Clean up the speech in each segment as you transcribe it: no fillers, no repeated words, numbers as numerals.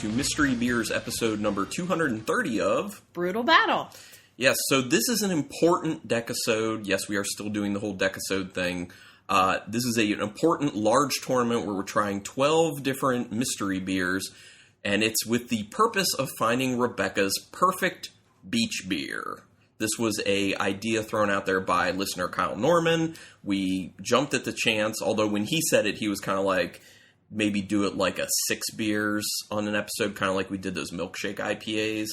to Mystery Beers episode number 230 of Brutal Battle. Yes, so this is an important deca-sode. Yes, we are still doing the whole deca-sode thing. This is an important large tournament where we're trying 12 different mystery beers, and it's with the purpose of finding Rebecca's perfect beach beer. This was an idea thrown out there by listener Kyle Norman. We jumped at the chance, although when he said it, he was kind of like, maybe do it like a 6 beers on an episode, kind of like we did those milkshake IPAs.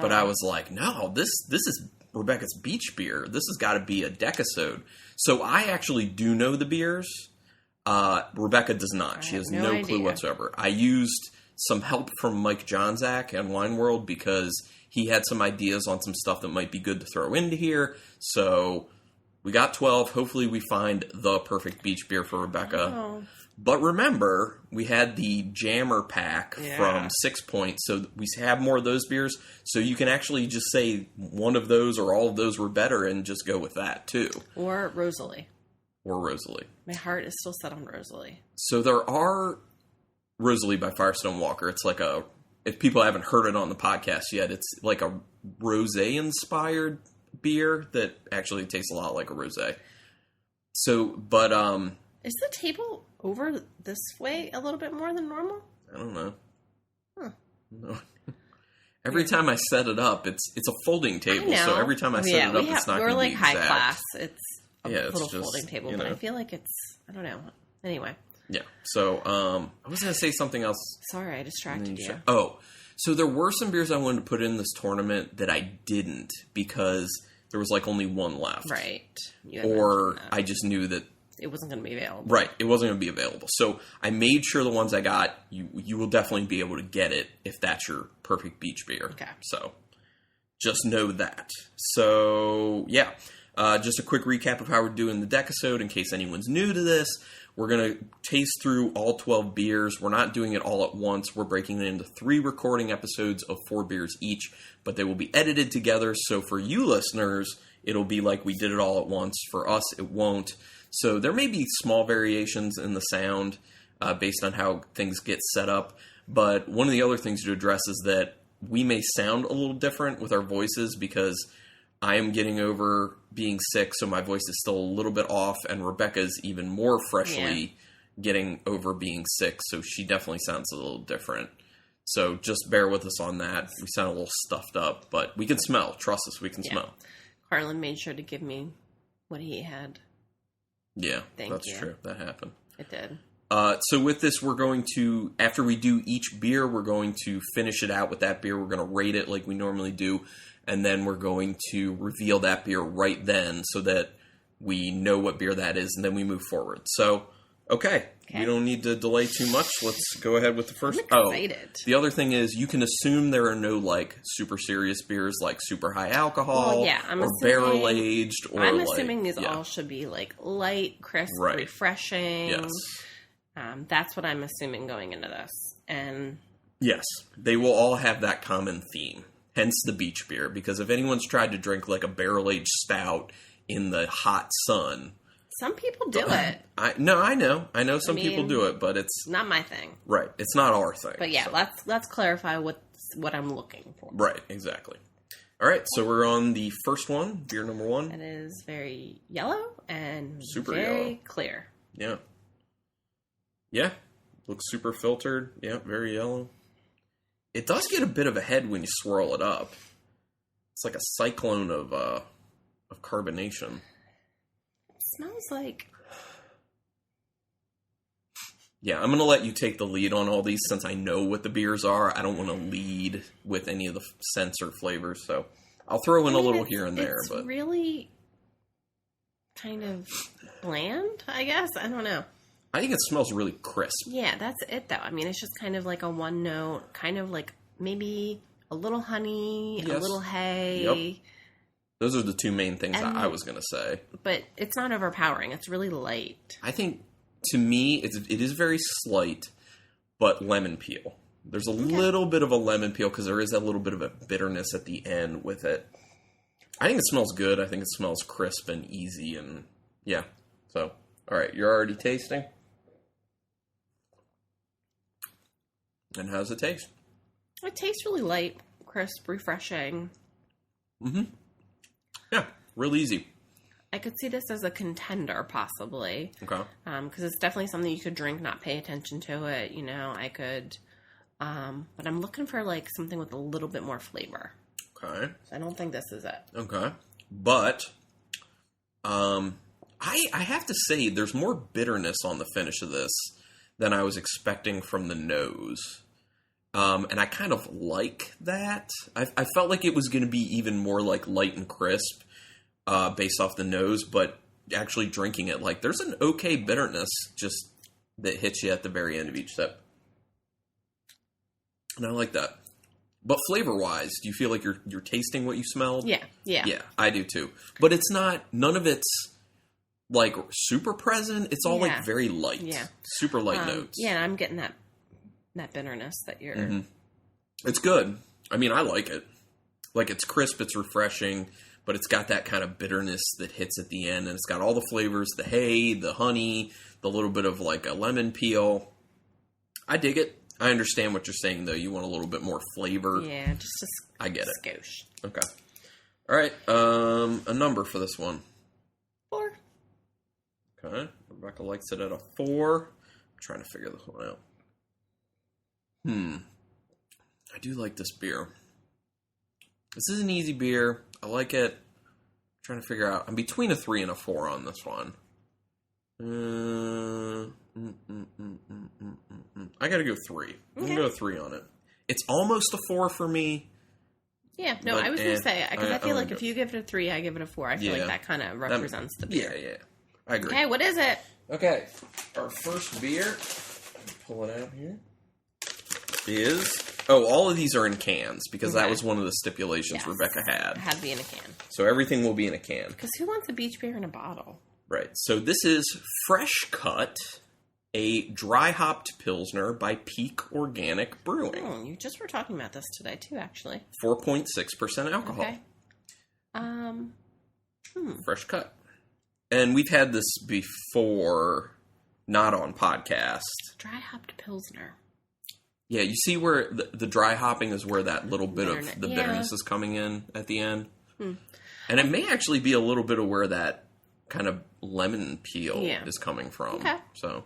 But I was like, no, this is Rebecca's beach beer. This has got to be a deca-sode. So I actually do know the beers. Rebecca does not. She has no clue whatsoever. I used some help from Mike Johnzak and Wine World because he had some ideas on some stuff that might be good to throw into here. So we got 12. Hopefully we find the perfect beach beer for Rebecca. Oh. But remember, we had the Jammer pack from 6 Point, so we have more of those beers. So you can actually just say one of those or all of those were better and just go with that, too. Or Rosalie. My heart is still set on Rosalie. So there are Rosalie by Firestone Walker. It's like if people haven't heard it on the podcast yet, it's like a rosé-inspired beer that actually tastes a lot like a rosé. So, but, is the table over this way a little bit more than normal? I don't know. Huh. No. Every time I set it up, it's a folding table. So every time I set it up, it's not going to be exact. We're like high class. It's a little just, folding table, but I feel like it's, I don't know. Anyway. Yeah. So, I was going to say something else. Sorry, I distracted you. Oh, so there were some beers I wanted to put in this tournament that I didn't because there was like only one left. Right. Or I just knew that it wasn't going to be available. Right. It wasn't going to be available. So I made sure the ones I got, you will definitely be able to get it if that's your perfect beach beer. Okay. So just know that. So, yeah. Just a quick recap of how we're doing the deca-sode in case anyone's new to this. We're going to taste through all 12 beers. We're not doing it all at once. We're breaking it into 3 recording episodes of 4 beers each, but they will be edited together. So for you listeners, it'll be like we did it all at once. For us, it won't. So there may be small variations in the sound based on how things get set up. But one of the other things to address is that we may sound a little different with our voices because I am getting over being sick, so my voice is still a little bit off, and Rebecca's even more freshly getting over being sick, so she definitely sounds a little different. So just bear with us on that. We sound a little stuffed up, but we can smell. Trust us, we can smell. Carlin made sure to give me what he had. Yeah, that's true. That happened. It did. So with this, we're going to, after we do each beer, we're going to finish it out with that beer. We're going to rate it like we normally do. And then we're going to reveal that beer right then so that we know what beer that is. And then we move forward. So, okay. We don't need to delay too much. Let's go ahead with the first. I'm excited. The other thing is you can assume there are no like super serious beers like super high alcohol or barrel aged. Or I'm assuming these all should be like light, crisp, refreshing. Yes. That's what I'm assuming going into this. And yes, they will all have that common theme. Hence the beach beer. Because if anyone's tried to drink like a barrel aged stout in the hot sun. Some people do it. I know some people do it, but it's not my thing. Right. It's not our thing. But yeah, let's clarify what I'm looking for. Right, exactly. All right, so we're on the first one, beer number 1. It is very yellow and super very clear. Yeah. Yeah. Looks super filtered. Yeah, very yellow. It does get a bit of a head when you swirl it up. It's like a cyclone of carbonation. Smells like... Yeah, I'm going to let you take the lead on all these since I know what the beers are. I don't want to lead with any of the scents or flavors, so I'll throw in a little here and there. It's really kind of bland, I guess. I don't know. I think it smells really crisp. Yeah, that's it, though. I mean, it's just kind of like a one note, kind of like maybe a little honey, a little hay. Yep. Those are the 2 main things I was going to say. But it's not overpowering. It's really light. I think, to me, it is very slight, but lemon peel. There's a little bit of a lemon peel because there is that little bit of a bitterness at the end with it. I think it smells good. I think it smells crisp and easy and, yeah. So, all right, you're already tasting? And how does it taste? It tastes really light, crisp, refreshing. Mm-hmm. Yeah, real easy. I could see this as a contender, possibly. Okay. Because it's definitely something you could drink, not pay attention to it. You know, I could... but I'm looking for, like, something with a little bit more flavor. Okay. So I don't think this is it. Okay. But, I have to say, there's more bitterness on the finish of this than I was expecting from the nose. And I kind of like that. I felt like it was going to be even more, like, light and crisp. Based off the nose, but actually drinking it, like, there's an okay bitterness just that hits you at the very end of each sip. And I like that. But flavor-wise, do you feel like you're tasting what you smelled? Yeah. Yeah, I do too. But it's not, none of it's, like, super present. It's all, like, very light. Yeah. Super light notes. Yeah, and I'm getting that bitterness that you're... Mm-hmm. It's good. I mean, I like it. Like, it's crisp, it's refreshing, but it's got that kind of bitterness that hits at the end, and it's got all the flavors, the hay, the honey, the little bit of, like, a lemon peel. I dig it. I understand what you're saying, though. You want a little bit more flavor. Yeah, just I get it. Skosh. Okay. All right, a number for this one. 4. Okay. Rebecca likes it at a 4. I'm trying to figure this one out. I do like this beer. This is an easy beer. I like it. I'm trying to figure out. I'm between a 3 and a 4 on this one. I gotta go 3. I'm gonna go 3 on it. It's almost a 4 for me. Yeah, no, I was gonna say, because I feel like if you give it a 3, I give it a 4. I feel like that kind of represents the beer. Yeah. I agree. Okay, what is it? Okay, our first beer, pull it out here, is... Oh, all of these are in cans, because that was one of the stipulations Rebecca had. It had to be in a can. So everything will be in a can. Because who wants a beach beer in a bottle? Right. So this is Fresh Cut, a dry-hopped Pilsner by Peak Organic Brewing. Oh, you just were talking about this today, too, actually. 4.6% alcohol. Okay. Fresh Cut. And we've had this before, not on podcast. Dry-hopped Pilsner. Yeah, you see where the dry hopping is where that little bit of the bitterness is coming in at the end. And it may actually be a little bit of where that kind of lemon peel is coming from. Okay. So,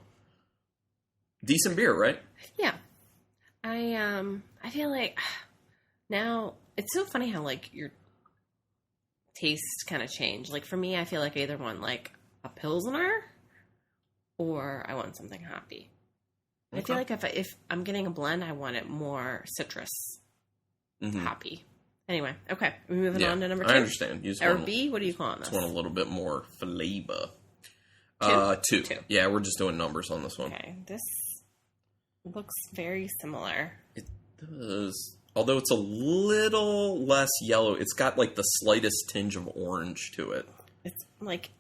decent beer, right? Yeah. I feel like now it's so funny how, like, your tastes kind of change. Like, for me, I feel like I either want, like, a Pilsner or I want something hoppy. Okay. I feel like if I'm getting a blend, I want it more citrus, hoppy. Anyway, okay. We're moving on to number 2. I understand. Or B, what are you calling this? Just want a little bit more flavor. 2? 2. Yeah, we're just doing numbers on this one. Okay. This looks very similar. It does. Although it's a little less yellow. It's got, like, the slightest tinge of orange to it. It's, like,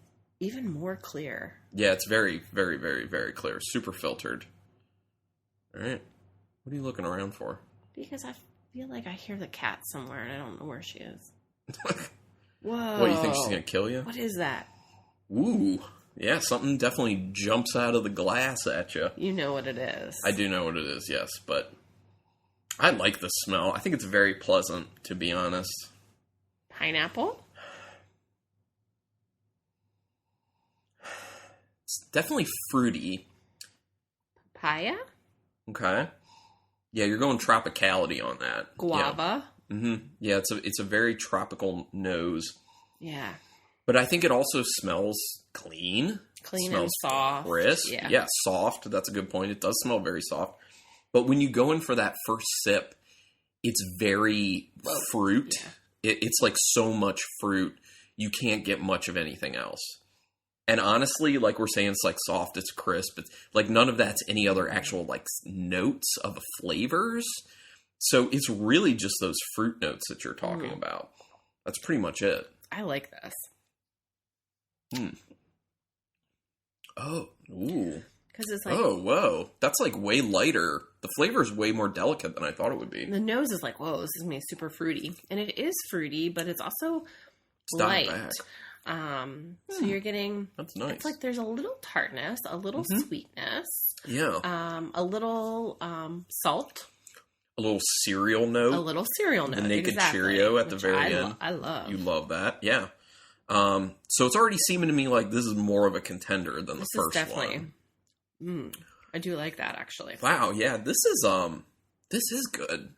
even more clear. Yeah, it's very, very, very, very clear. Super filtered. All right. What are you looking around for? Because I feel like I hear the cat somewhere and I don't know where she is. Whoa. What, you think she's going to kill you? What is that? Ooh. Yeah, something definitely jumps out of the glass at you. You know what it is. I do know what it is, yes. But I like the smell. I think it's very pleasant, to be honest. Pineapple? It's definitely fruity. Papaya? Okay. Yeah, you're going tropicality on that. Guava? Yeah. Yeah, it's a very tropical nose. Yeah. But I think it also smells clean. Clean and soft. Crisp. Yeah, soft. That's a good point. It does smell very soft. But when you go in for that first sip, it's very fruit. Yeah. It's like so much fruit, you can't get much of anything else. And honestly, like we're saying, it's like soft, it's crisp. It's like none of that's any other actual like notes of flavors. So it's really just those fruit notes that you're talking about. That's pretty much it. I like this. Oh, ooh. Because it's like... Oh, whoa. That's like way lighter. The flavor is way more delicate than I thought it would be. The nose is like, whoa, this is going to be super fruity. And it is fruity, but it's also light. So you're getting... That's nice. It's like there's a little tartness, a little sweetness. Yeah. A little salt. a little cereal note. A little cereal note. The Naked exactly, Cheerio at the very end. I love. You love that, yeah. So it's already seeming to me like this is more of a contender than the first one. I do like that, actually. Wow, yeah, this is good.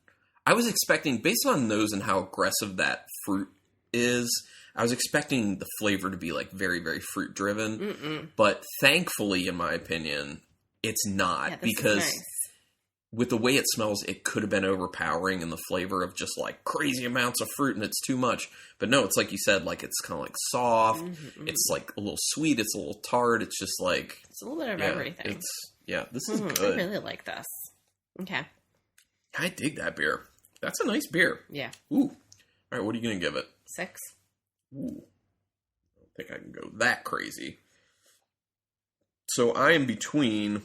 I was expecting, based on nose and how aggressive that fruit is, I was expecting the flavor to be like very, very fruit driven. But thankfully, in my opinion, it's not, because with the way it smells, it could have been overpowering in the flavor of just like crazy amounts of fruit and it's too much. But no, it's like you said, like it's kind of like soft. It's like a little sweet. It's a little tart. It's just like, it's a little bit of everything. This is good. I really like this. Okay. I dig that beer. That's a nice beer. Yeah. Ooh. All right, what are you going to give it? 6. Ooh. I don't think I can go that crazy. So I am between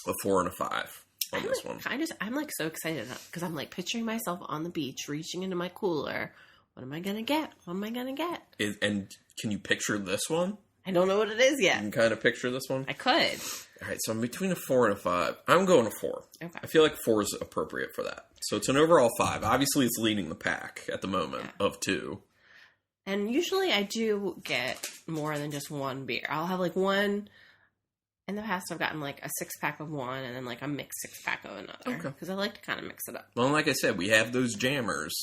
a 4 and a 5 on this one. I'm like so excited because I'm like picturing myself on the beach, reaching into my cooler. What am I going to get? What am I going to get? And can you picture this one? I don't know what it is yet. You can kind of picture this one? I could. All right, so I'm between a 4 and a 5. I'm going a 4. Okay. I feel like 4 is appropriate for that. So it's an overall 5. Obviously, it's leading the pack at the moment of 2. And usually I do get more than just one beer. I'll have like one. In the past, I've gotten like a 6-pack of one and then like a mixed 6-pack of another. Okay. Because I like to kind of mix it up. Well, like I said, we have those jammers,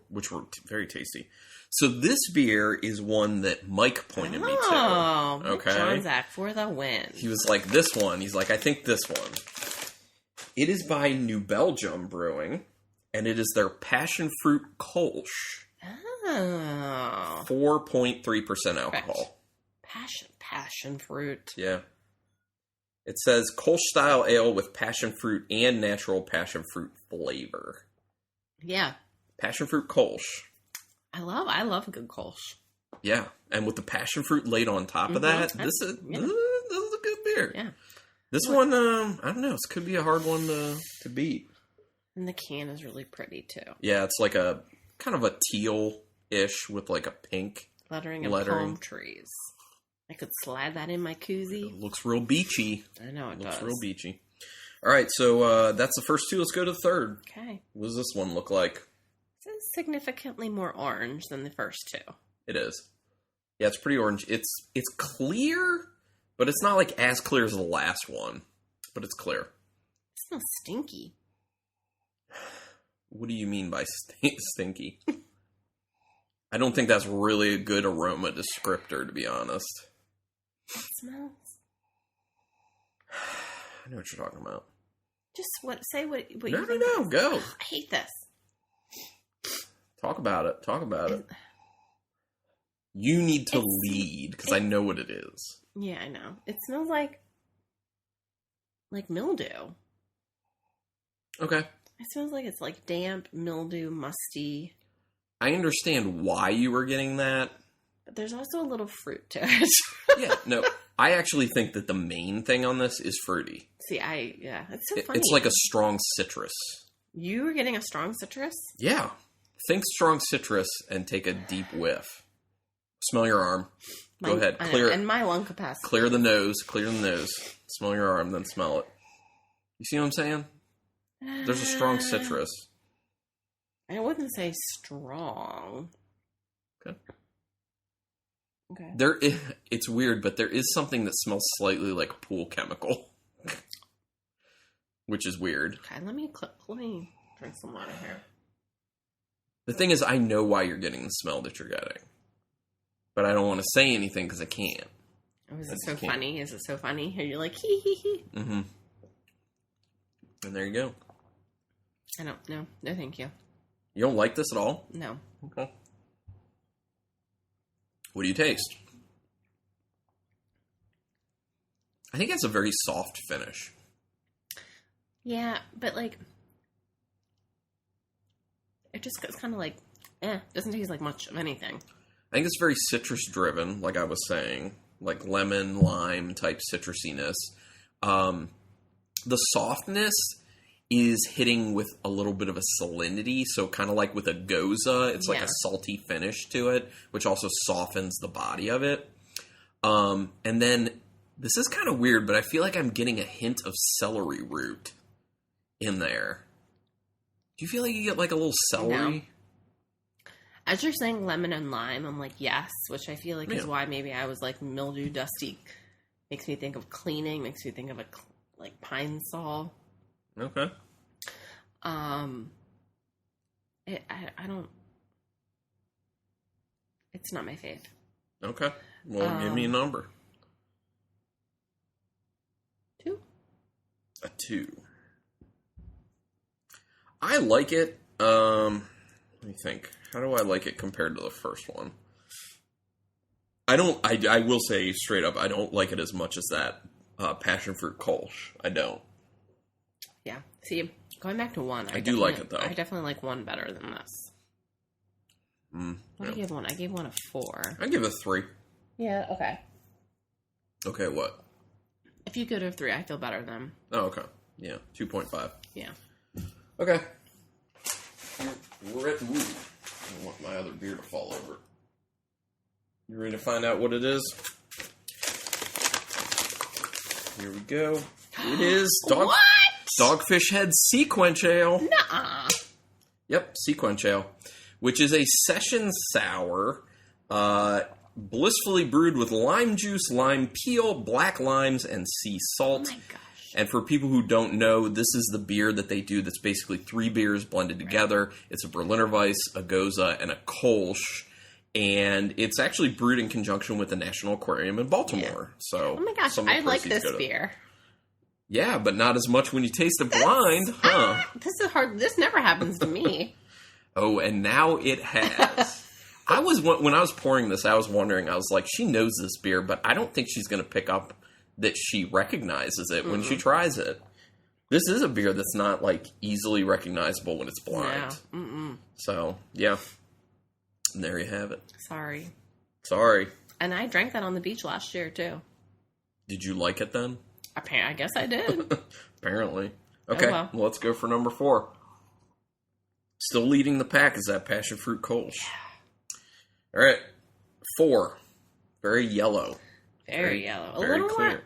which were very tasty. So this beer is one that Mike pointed me to. Oh, okay. John Zach for the win. He was like, this one. He's like, I think this one. It is by New Belgium Brewing, and it is their Passion Fruit Kolsch. Oh. 4.3% alcohol. Passion fruit. Yeah. It says Kolsch-style ale with passion fruit and natural passion fruit flavor. Yeah. Passion fruit Kolsch. I love a good Kolsch. Yeah, and with the passion fruit laid on top of that, this is a good beer. Yeah. This one, I don't know, this could be a hard one to beat. And the can is really pretty, too. Yeah, it's like a kind of a teal-ish with like a pink lettering of palm trees. I could slide that in my koozie. It looks real beachy. I know it does. Looks real beachy. All right, so that's the first 2. Let's go to the third. Okay. What does this one look like? It's significantly more orange than the first 2. It is. Yeah, it's pretty orange. It's clear, but it's not like as clear as the last one. But it's clear. It smells stinky. What do you mean by stinky? I don't think that's really a good aroma descriptor, to be honest. It smells. I know what you're talking about. Just say what you No, think. No, go. I hate this. Talk about it. You need to lead, because I know what it is. Yeah, I know. It smells like mildew. Okay. It smells like it's like damp, mildew, musty. I understand why you were getting that. But there's also a little fruit to it. Yeah, no. I actually think that the main thing on this is fruity. See, it's so funny. It's like a strong citrus. You were getting a strong citrus? Yeah. Think strong citrus and take a deep whiff. Smell your arm. Go ahead. Clear. And my lung capacity. Clear the nose. Smell your arm, then smell it. You see what I'm saying? There's a strong citrus. I wouldn't say strong. Okay. Okay. It's weird, but there is something that smells slightly like pool chemical. Which is weird. Okay, let me drink some water here. The thing is, I know why you're getting the smell that you're getting. But I don't want to say anything because I can't. Oh, is it so funny? Is it so funny? Are you like, hee hee hee? Mm-hmm. And there you go. I don't know. No, thank you. You don't like this at all? No. Okay. What do you taste? I think it's a very soft finish. Yeah, but like, it just goes kind of like, doesn't taste like much of anything. I think it's very citrus driven, like I was saying, like lemon, lime type citrusiness. The softness is hitting with a little bit of a salinity, so kind of like with a goza, it's like a salty finish to it, which also softens the body of it. And then, this is kind of weird, but I feel like I'm getting a hint of celery root in there. Do you feel like you get like a little celery? No. As you're saying lemon and lime, I'm like, yes, which I feel like is why maybe I was like mildew, dusty. Makes me think of cleaning, makes me think of like pine sol. Okay. I don't, it's not my fave. Okay. Well, give me a number. 2. A 2. I like it. Let me think. How do I like it compared to the first one? I will say straight up, I don't like it as much as that passion fruit Kolsch. I don't. Yeah. See, going back to 1. I do like it, though. I definitely like 1 better than this. What did I give 1? I gave 1 a 4. I give it a 3. Yeah, okay. Okay, what? If you go to a 3, I feel better than... Oh, okay. Yeah, 2.5. Yeah. Okay. Ooh, I want my other beer to fall over. You ready to find out what it is? Here we go. It is What? Dogfish Head Sequence Ale. Nuh-uh. Yep, Sequence Ale, which is a session sour, blissfully brewed with lime juice, lime peel, black limes, and sea salt. Oh my gosh. And for people who don't know, this is the beer that they do that's basically 3 beers blended together. It's a Berliner Weiss, a Goza, and a Kolsch. And it's actually brewed in conjunction with the National Aquarium in Baltimore. Yeah. So, oh my gosh, I like this beer. Yeah, but not as much when you taste it blind, huh? This is hard. This never happens to me. Oh, and now it has. When I was pouring this, I was wondering, I was like, she knows this beer, but I don't think she's going to pick up that she recognizes it when she tries it. This is a beer that's not, like, easily recognizable when it's blind. No. So, yeah. And there you have it. Sorry. And I drank that on the beach last year, too. Did you like it then? I guess I did. Apparently. Okay, well, let's go for number 4. Still leading the pack is that passion fruit Kolsch. All right, 4. Very yellow. Very yellow. Very a little clear. more.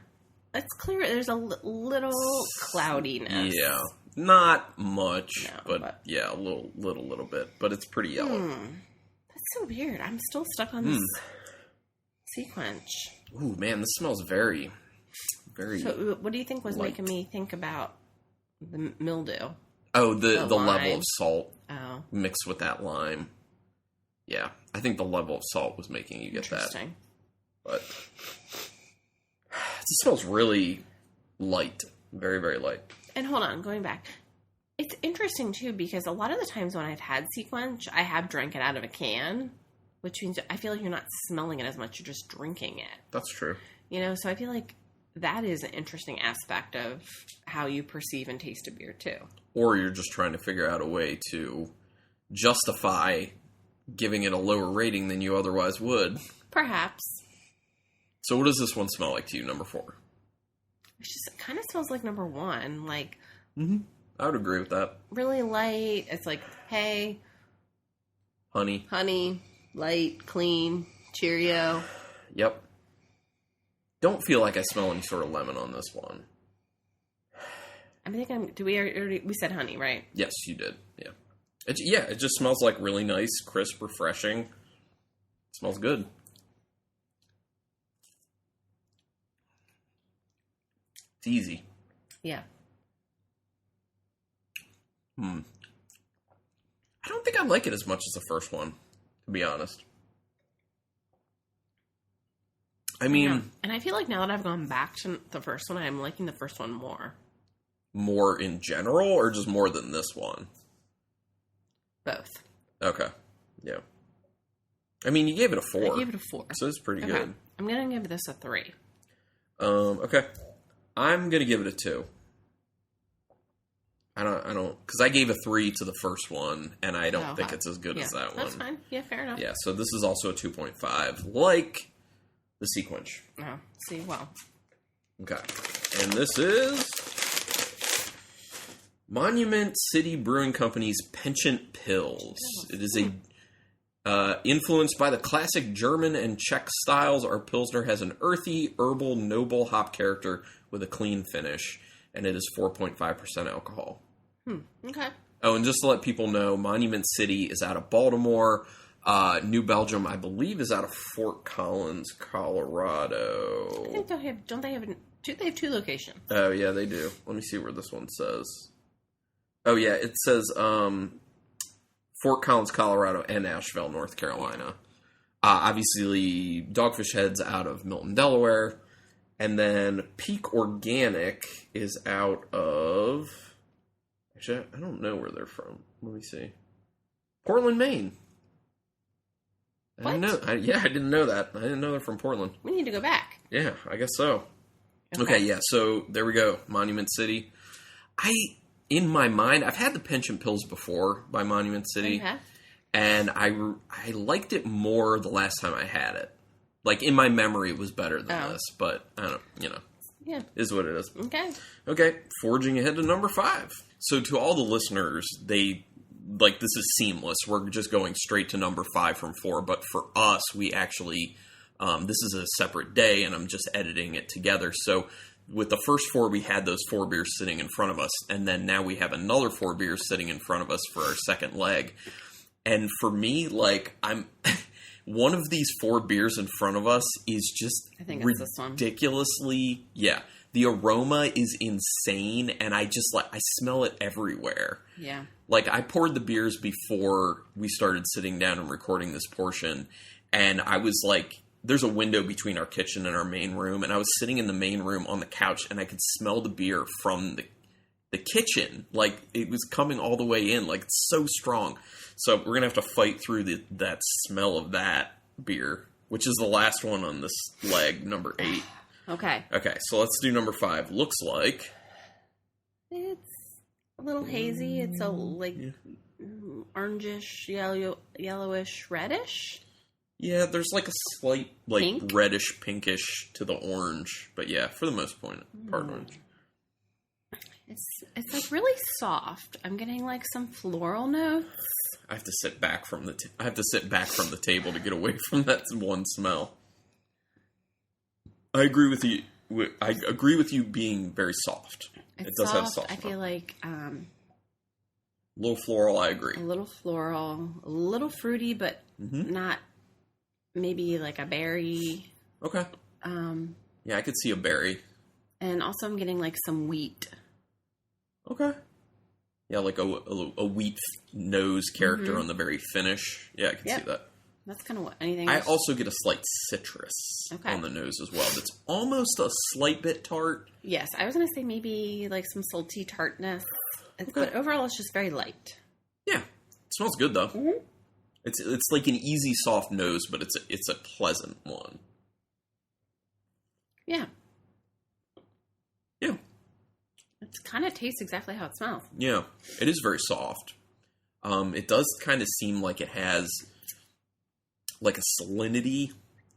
It's clear. There's a little cloudiness. Yeah, not much, No, but yeah, a little bit. But it's pretty yellow. That's so weird. I'm still stuck on this sequence. Ooh, man, this smells very. So, what do you think was making me think about the mildew? Oh, the level of salt mixed with that lime. Yeah, I think the level of salt was making you get that. Interesting. But it smells really light. Very, very light. And hold on, going back. It's interesting, too, because a lot of the times when I've had sequence, I have drank it out of a can, which means I feel like you're not smelling it as much, you're just drinking it. That's true. You know, so I feel like that is an interesting aspect of how you perceive and taste a beer, too. Or you're just trying to figure out a way to justify giving it a lower rating than you otherwise would. Perhaps. So what does this one smell like to you, number 4? It kind of smells like number 1. Like, I would agree with that. really light. It's like, hey, Honey, light, clean, Cheerio. Yep. Don't feel like I smell any sort of lemon on this one. We said honey, right? Yes, you did. Yeah. It just smells like really nice, crisp, refreshing. It smells good. It's easy. Yeah. I don't think I like it as much as the first one, to be honest. I mean... Yeah. And I feel like now that I've gone back to the first one, I'm liking the first one more. More in general, or just more than this one? Both. Okay. Yeah. I mean, you gave it a 4. I gave it a 4. So it's pretty good. I'm going to give this a 3. Okay. I'm going to give it a 2. I don't, because I gave a 3 to the first one, and I don't think it's as good as that one. That's fine. Yeah, fair enough. Yeah, so this is also a 2.5, like the sequence. Oh, see, well. Okay. And this is Monument City Brewing Company's Penchant Pils. It is influenced by the classic German and Czech styles. Our Pilsner has an earthy, herbal, noble hop character with a clean finish, and it is 4.5% alcohol. Okay. Oh, and just to let people know, Monument City is out of Baltimore. New Belgium, I believe, is out of Fort Collins, Colorado. I think don't they have two locations? Oh, yeah, they do. Let me see where this one says. Oh, yeah, it says Fort Collins, Colorado, and Asheville, North Carolina. Obviously, Dogfish Head's out of Milton, Delaware. And then Peak Organic is out of... Actually, I don't know where they're from. Let me see. Portland, Maine. What? I didn't know. I didn't know that. I didn't know they're from Portland. We need to go back. Yeah, I guess so. Okay, yeah, so there we go. Monument City. In my mind, I've had the penchant pills before by Monument City. Okay. And I liked it more the last time I had it. Like, in my memory, it was better than this. But, I don't, Yeah. Is what it is. Okay. Okay, forging ahead to number 5. So to all the listeners, this is seamless. We're just going straight to number 5 from 4. But for us, we actually, this is a separate day, and I'm just editing it together. So with the first 4, we had those 4 beers sitting in front of us. And then now we have another 4 beers sitting in front of us for our second leg. And for me, I'm... One of these 4 beers in front of us is just ridiculously... Yeah. The aroma is insane, and I smell it everywhere. Yeah. Like, I poured the beers before we started sitting down and recording this portion, and I was like... There's a window between our kitchen and our main room, and I was sitting in the main room on the couch, and I could smell the beer from the kitchen. Like, it was coming all the way in. Like, it's so strong. So we're going to have to fight through that smell of that beer, which is the last one on this leg, number 8. Okay. Okay, so let's do number 5. Looks like... It's a little hazy. It's a, orangish, yellowish, reddish. Yeah, there's like a slight, Pink? reddish, pinkish to the orange. But yeah, for the most part orange. It's like really soft. I'm getting like some floral notes. I have to sit back from the table to get away from that one smell. I agree with you. I agree with you being very soft. It does soft. have soft. I feel like a little floral. I agree. A little floral, a little fruity, but not maybe like a berry. Okay. Yeah, I could see a berry. And also, I'm getting like some wheat. Okay. Yeah, like a wheat nose character on the very finish. Yeah, I can see that. That's kind of what anything. I also get a slight citrus on the nose as well. That's almost a slight bit tart. Yes, I was going to say maybe like some salty tartness. But overall, it's just very light. Yeah, it smells good though. Mm-hmm. It's like an easy soft nose, but it's a pleasant one. Yeah. Yeah. It kind of tastes exactly how it smells. Yeah, it is very soft. It does kind of seem like it has like a salinity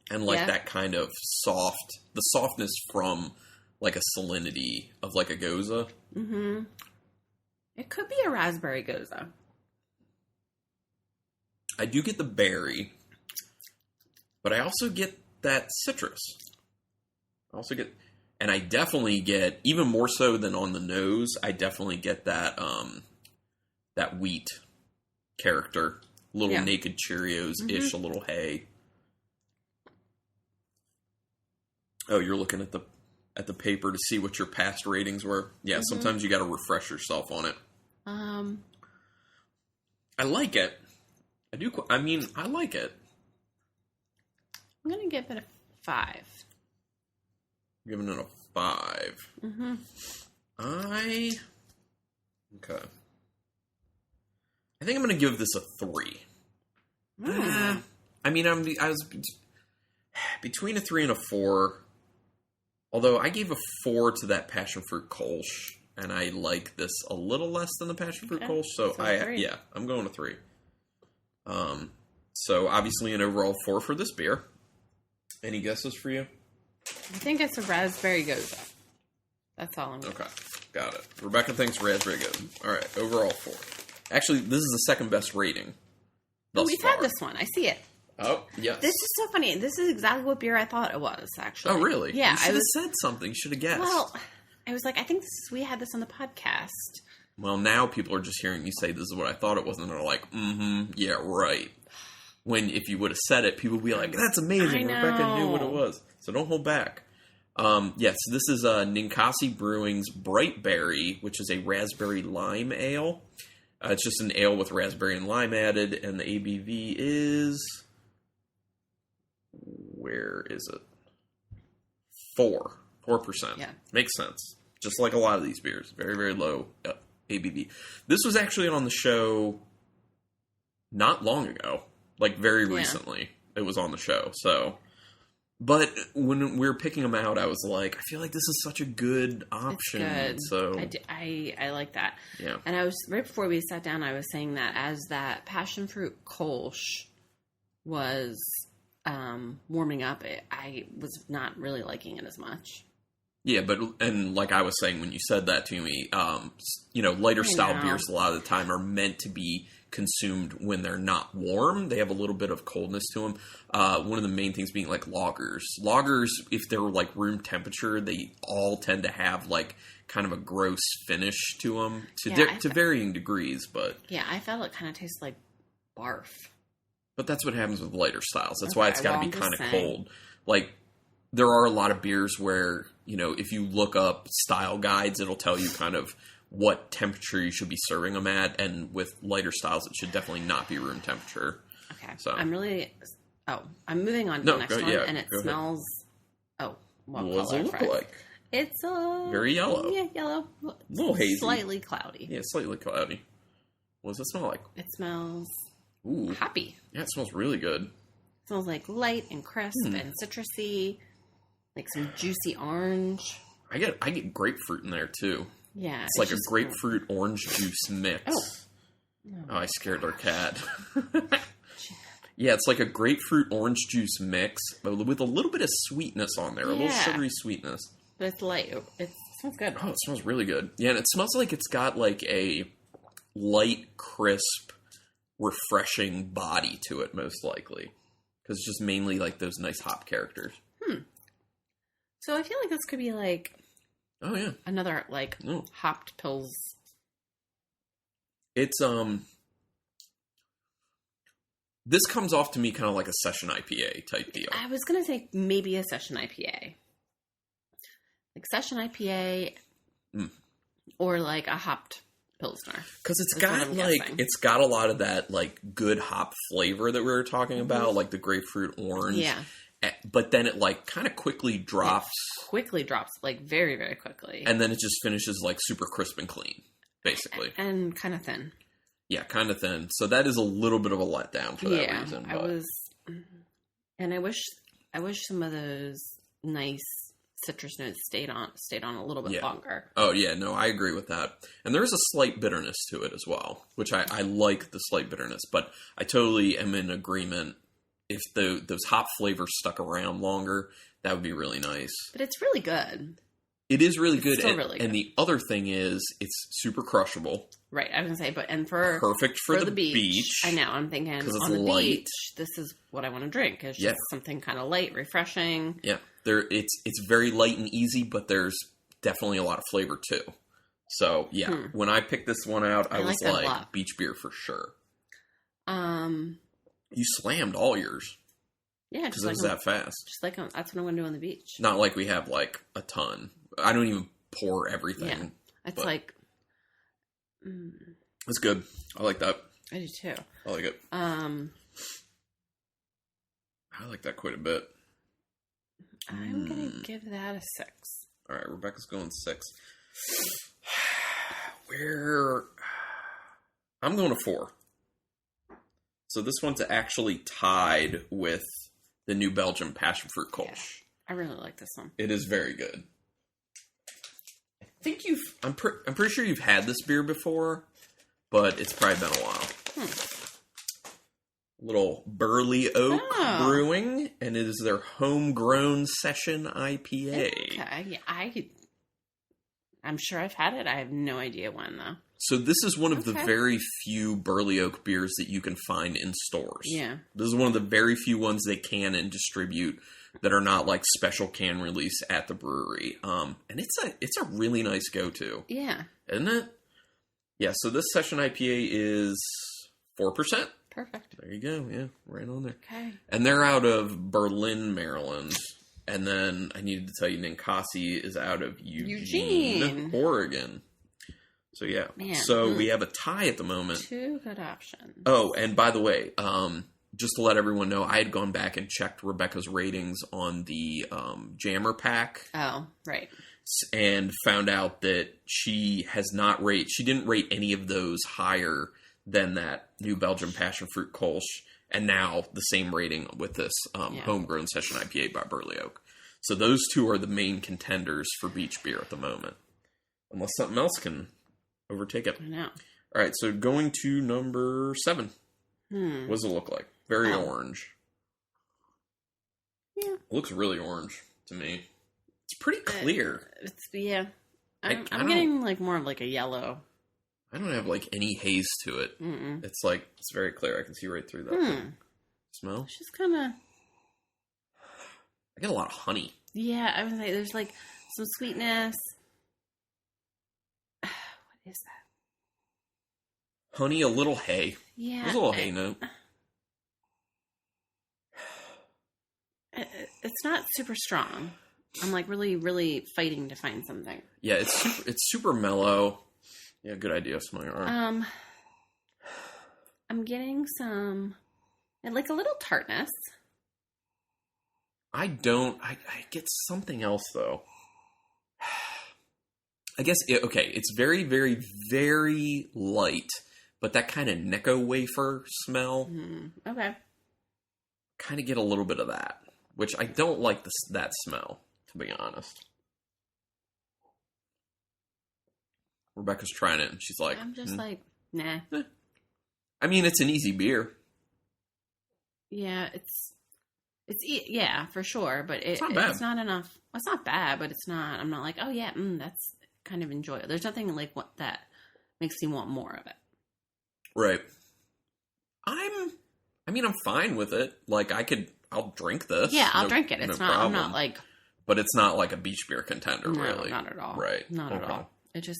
and that kind of the softness from like a salinity of like a Goza. Mm-hmm. It could be a raspberry Goza. I do get the berry, but I also get that citrus. And I definitely get, even more so than on the nose, I definitely get that that wheat character. Little Naked Cheerios-ish, a little hay. Oh, you're looking at the paper to see what your past ratings were? Yeah, sometimes you got to refresh yourself on it. I like it. I like it. I'm going to give it a 5. Giving it a 5. Mm-hmm. Okay. I think I'm going to give this a 3. Mm. I was between a 3 and a 4. Although I gave a 4 to that passion fruit Kolsch, and I like this a little less than the passion fruit Kolsch. So I'm going to 3. So obviously an overall 4 for this beer. Any guesses for you? I think it's a raspberry Goza. That's all I'm getting. Okay, got it. Rebecca thinks raspberry Goza. All right, overall 4. Actually, this is the second best rating. We've had this one. I see it. Oh, yes. This is so funny. This is exactly what beer I thought it was, actually. Oh, really? Yeah. You should have said something. You should have guessed. Well, I was like, I think we had this on the podcast. Well, now people are just hearing me say this is what I thought it was, and they're like, yeah, right. When if you would have said it, people would be like, that's amazing. Rebecca knew what it was. So don't hold back. Yes, this is Ninkasi Brewing's Bright Berry, which is a raspberry lime ale. It's just an ale with raspberry and lime added, and the ABV is... Where is it? 4%. Yeah. Makes sense. Just like a lot of these beers. Very, very low ABV. This was actually on the show not long ago. Like, very recently. It was on the show, so... But when we were picking them out, I was like, I feel like this is such a good option. It's good. So I like that. Yeah. And I was, right before we sat down, I was saying that as that passion fruit Kolsch was warming up, I was not really liking it as much. Yeah, and like I was saying when you said that to me, lighter style beers a lot of the time are meant to be consumed when they're not warm. They have a little bit of coldness to them. One of the main things being like lagers. Lagers, if they're like room temperature, they all tend to have like kind of a gross finish to them to varying degrees. But yeah, I felt it kind of tastes like barf. But that's what happens with lighter styles. That's why it's got to be kind of cold. Like there are a lot of beers where, if you look up style guides, it'll tell you kind of what temperature you should be serving them at, and with lighter styles, it should definitely not be room temperature. Okay. So I'm moving on to the next one, and it smells. What does it look like? It's very yellow. Yeah, yellow. A little hazy. Slightly cloudy. Yeah, slightly cloudy. What does it smell like? It smells hoppy. Yeah, it smells really good. It smells like light and crisp and citrusy, like some juicy orange. I get grapefruit in there too. Yeah. It's like a grapefruit orange juice mix. Oh, I scared our cat. Yeah, it's like a grapefruit orange juice mix, but with a little bit of sweetness on there, a little sugary sweetness. But it's light. It smells good. Oh, it smells really good. Yeah, and it smells like it's got like a light, crisp, refreshing body to it, most likely. Because it's just mainly like those nice hop characters. So I feel like this could be like... Oh, yeah. Another, like, hopped pills. It's, this comes off to me kind of like a session IPA type deal. I was going to say maybe a session IPA. Like session IPA or like a hopped Pilsner. Because it's got a lot of that, like, good hop flavor that we were talking about, like the grapefruit orange. Yeah. But then it, like, kind of quickly drops. Like, very, very quickly. And then it just finishes, like, super crisp and clean, basically. And kind of thin. Yeah, kind of thin. So that is a little bit of a letdown for that reason. But. I wish some of those nice citrus notes stayed on a little bit longer. Oh, yeah, no, I agree with that. And there is a slight bitterness to it as well, which I like the slight bitterness. But I totally am in agreement. If those hop flavors stuck around longer, that would be really nice. But it's really good. It is really good. Still really good. And the other thing is, it's super crushable. Right, I was going to say, perfect for the beach. I know, I'm thinking, on the beach, this is what I want to drink. It's just something kind of light, refreshing. Yeah, it's very light and easy, but there's definitely a lot of flavor too. So, yeah, when I picked this one out, I was like, beach beer for sure. You slammed all yours. Yeah, because it was that fast. Just like that's what I'm going to do on the beach. Not like we have like a ton. I don't even pour everything. Yeah, it's like it's good. I like that. I do too. I like it. I like that quite a bit. I'm going to give that a 6. All right, Rebecca's going 6. I'm going to 4. So this one's actually tied with the New Belgium Passion Fruit Kolsch. Yeah, I really like this one. It is very good. I think I'm pretty sure you've had this beer before, but it's probably been a while. Little Burley Oak Brewing, and it is their homegrown session IPA. Okay, yeah, I'm sure I've had it. I have no idea when though. So this is one of the very few Burley Oak beers that you can find in stores. Yeah. This is one of the very few ones they can and distribute that are not like special can release at the brewery. And it's a really nice go-to. Yeah. Isn't it? Yeah, so this session IPA is 4%. Perfect. There you go. Yeah, right on there. Okay. And they're out of Berlin, Maryland. And then I needed to tell you, Ninkasi is out of Eugene. Oregon. So, yeah. Man. So we have a tie at the moment. 2 good options. Oh, and by the way, just to let everyone know, I had gone back and checked Rebecca's ratings on the Jammer pack. Oh, right. And found out that she didn't rate any of those higher than that New Belgium Passion Fruit Kolsch. And now the same rating with this homegrown session IPA by Burley Oak. So those two are the main contenders for beach beer at the moment. Unless something else can overtake it. I know. All right, so going to number 7. What does it look like? Very orange. Yeah. It looks really orange to me. It's pretty clear. I'm getting like more of like a yellow. I don't have like any haze to it. Mm-mm. It's very clear. I can see right through that thing. Smell? It's just kind of... I get a lot of honey. Yeah, I was like, there's like some sweetness. What is that? Honey, a little hay. Yeah. There's a little hay note. It's not super strong. I'm like really, really fighting to find something. Yeah, it's super mellow. Yeah, good idea. Smell your arm. I'm getting some, like a little tartness. I get something else though. I guess, it's very, very, very light, but that kind of Necco wafer smell. Okay. Kind of get a little bit of that, which I don't like that smell, to be honest. Rebecca's trying it, and she's like... I'm just like, nah. I mean, it's an easy beer. Yeah, yeah, for sure, but it's not not enough. It's not bad, but it's not... I'm not like, oh yeah, that's kind of enjoyable. There's nothing like what that makes me want more of it. Right. I'm fine with it. Like, I'll drink this. Yeah, I'll drink it. It's not, problem. I'm not like... But it's not like a beach beer contender, no, really. not at all. Right. Not at all. It just...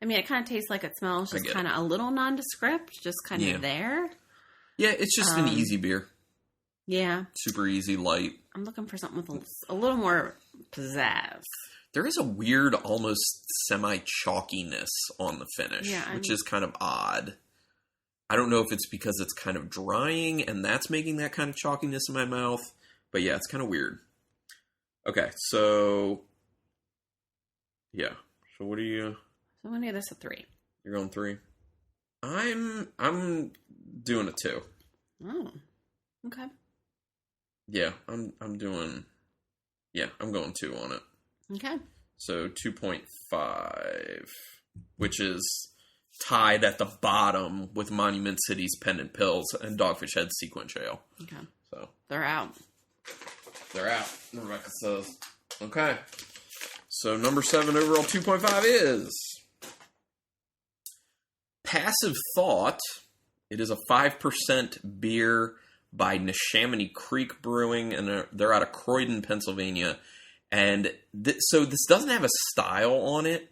it kind of tastes like it smells just kind of a little nondescript, just kind of there. Yeah, it's just an easy beer. Yeah. Super easy, light. I'm looking for something with a little more pizzazz. There is a weird, almost semi-chalkiness on the finish, which is kind of odd. I don't know if it's because it's kind of drying and that's making that kind of chalkiness in my mouth. But yeah, it's kind of weird. Okay, so... yeah. So what are you... So I'm going to give this a 3. You're going 3? I'm doing a 2. Oh. Okay. Yeah, I'm going 2 on it. Okay. So 2.5, which is tied at the bottom with Monument City's Pendant Pills and Dogfish Head's Sequence Ale. Okay. So they're out. Rebecca says. Okay. So number 7 overall 2.5 is Passive Thought. It is a 5% beer by Neshaminy Creek Brewing, and they're out of Croydon, Pennsylvania. And so this doesn't have a style on it,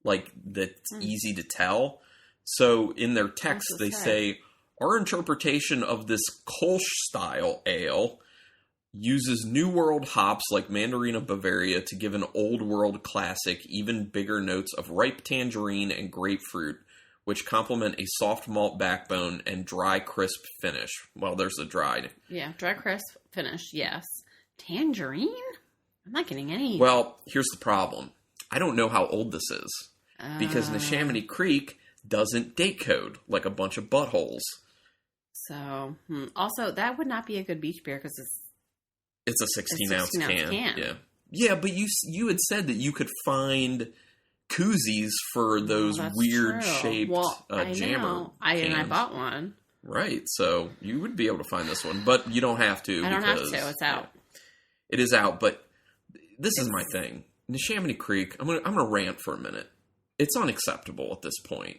like that's easy to tell. So in their text, they say, our interpretation of this Kolsch style ale uses New World hops like Mandarina Bavaria to give an Old World classic even bigger notes of ripe tangerine and grapefruit, which complement a soft malt backbone and dry, crisp finish. Well, there's the dry. Yeah, dry, crisp finish, yes. Tangerine? I'm not getting any. Well, here's the problem. I don't know how old this is. Because Neshaminy Creek doesn't date code like a bunch of buttholes. So, also, that would not be a good beach beer because it's a 16-ounce can. Yeah. Yeah, but you had said that you could find koozies for those weird-shaped jammer cans. And I bought one. Right, so you would be able to find this one, but you don't have to. I don't have to. It's out. It is out, but this is my thing. Neshaminy Creek, I'm gonna rant for a minute. It's unacceptable at this point.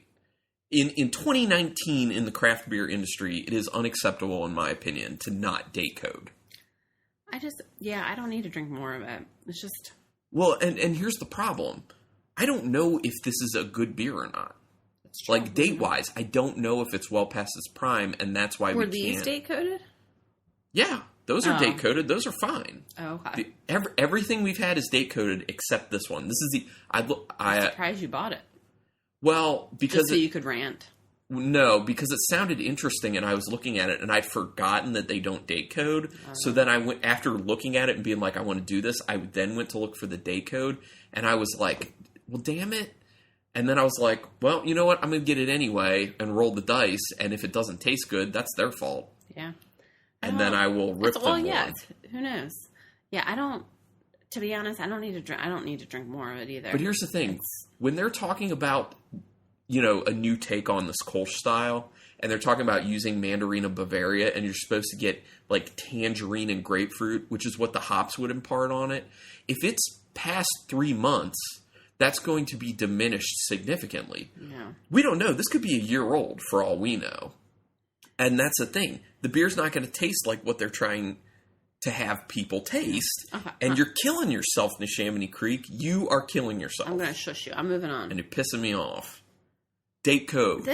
In 2019, in the craft beer industry, it is unacceptable, in my opinion, to not date code. I don't need to drink more of it. It's just... Well, and here's the problem. I don't know if this is a good beer or not. Like, date-wise, I don't know if it's well past its prime, and that's why Were we these can't. Date-coded? Yeah, those are date-coded. Those are fine. Oh, okay. Everything we've had is date-coded except this one. This is the... I'm surprised you bought it. Well, because... Just so you could rant. No, because it sounded interesting, and I was looking at it, and I'd forgotten that they don't date code. So then I went, after looking at it and being like, I want to do this, I then went to look for the date code, and I was like, well, damn it. And then I was like, well, you know what? I'm going to get it anyway and roll the dice, and if it doesn't taste good, that's their fault. Yeah. And then I will rip them well, one. yeah, who knows? Yeah, I don't... To be honest, I don't need to drink more of it either. But here's the thing. When they're talking about... a new take on this Kolsch style, and they're talking about using Mandarina Bavaria, and you're supposed to get, like, tangerine and grapefruit, which is what the hops would impart on it. If it's past 3 months, that's going to be diminished significantly. Yeah. We don't know. This could be a year old, for all we know. And that's the thing. The beer's not going to taste like what they're trying to have people taste. Okay. And you're killing yourself, Neshaminy Creek. You are killing yourself. I'm going to shush you. I'm moving on. And you're pissing me off. Date code.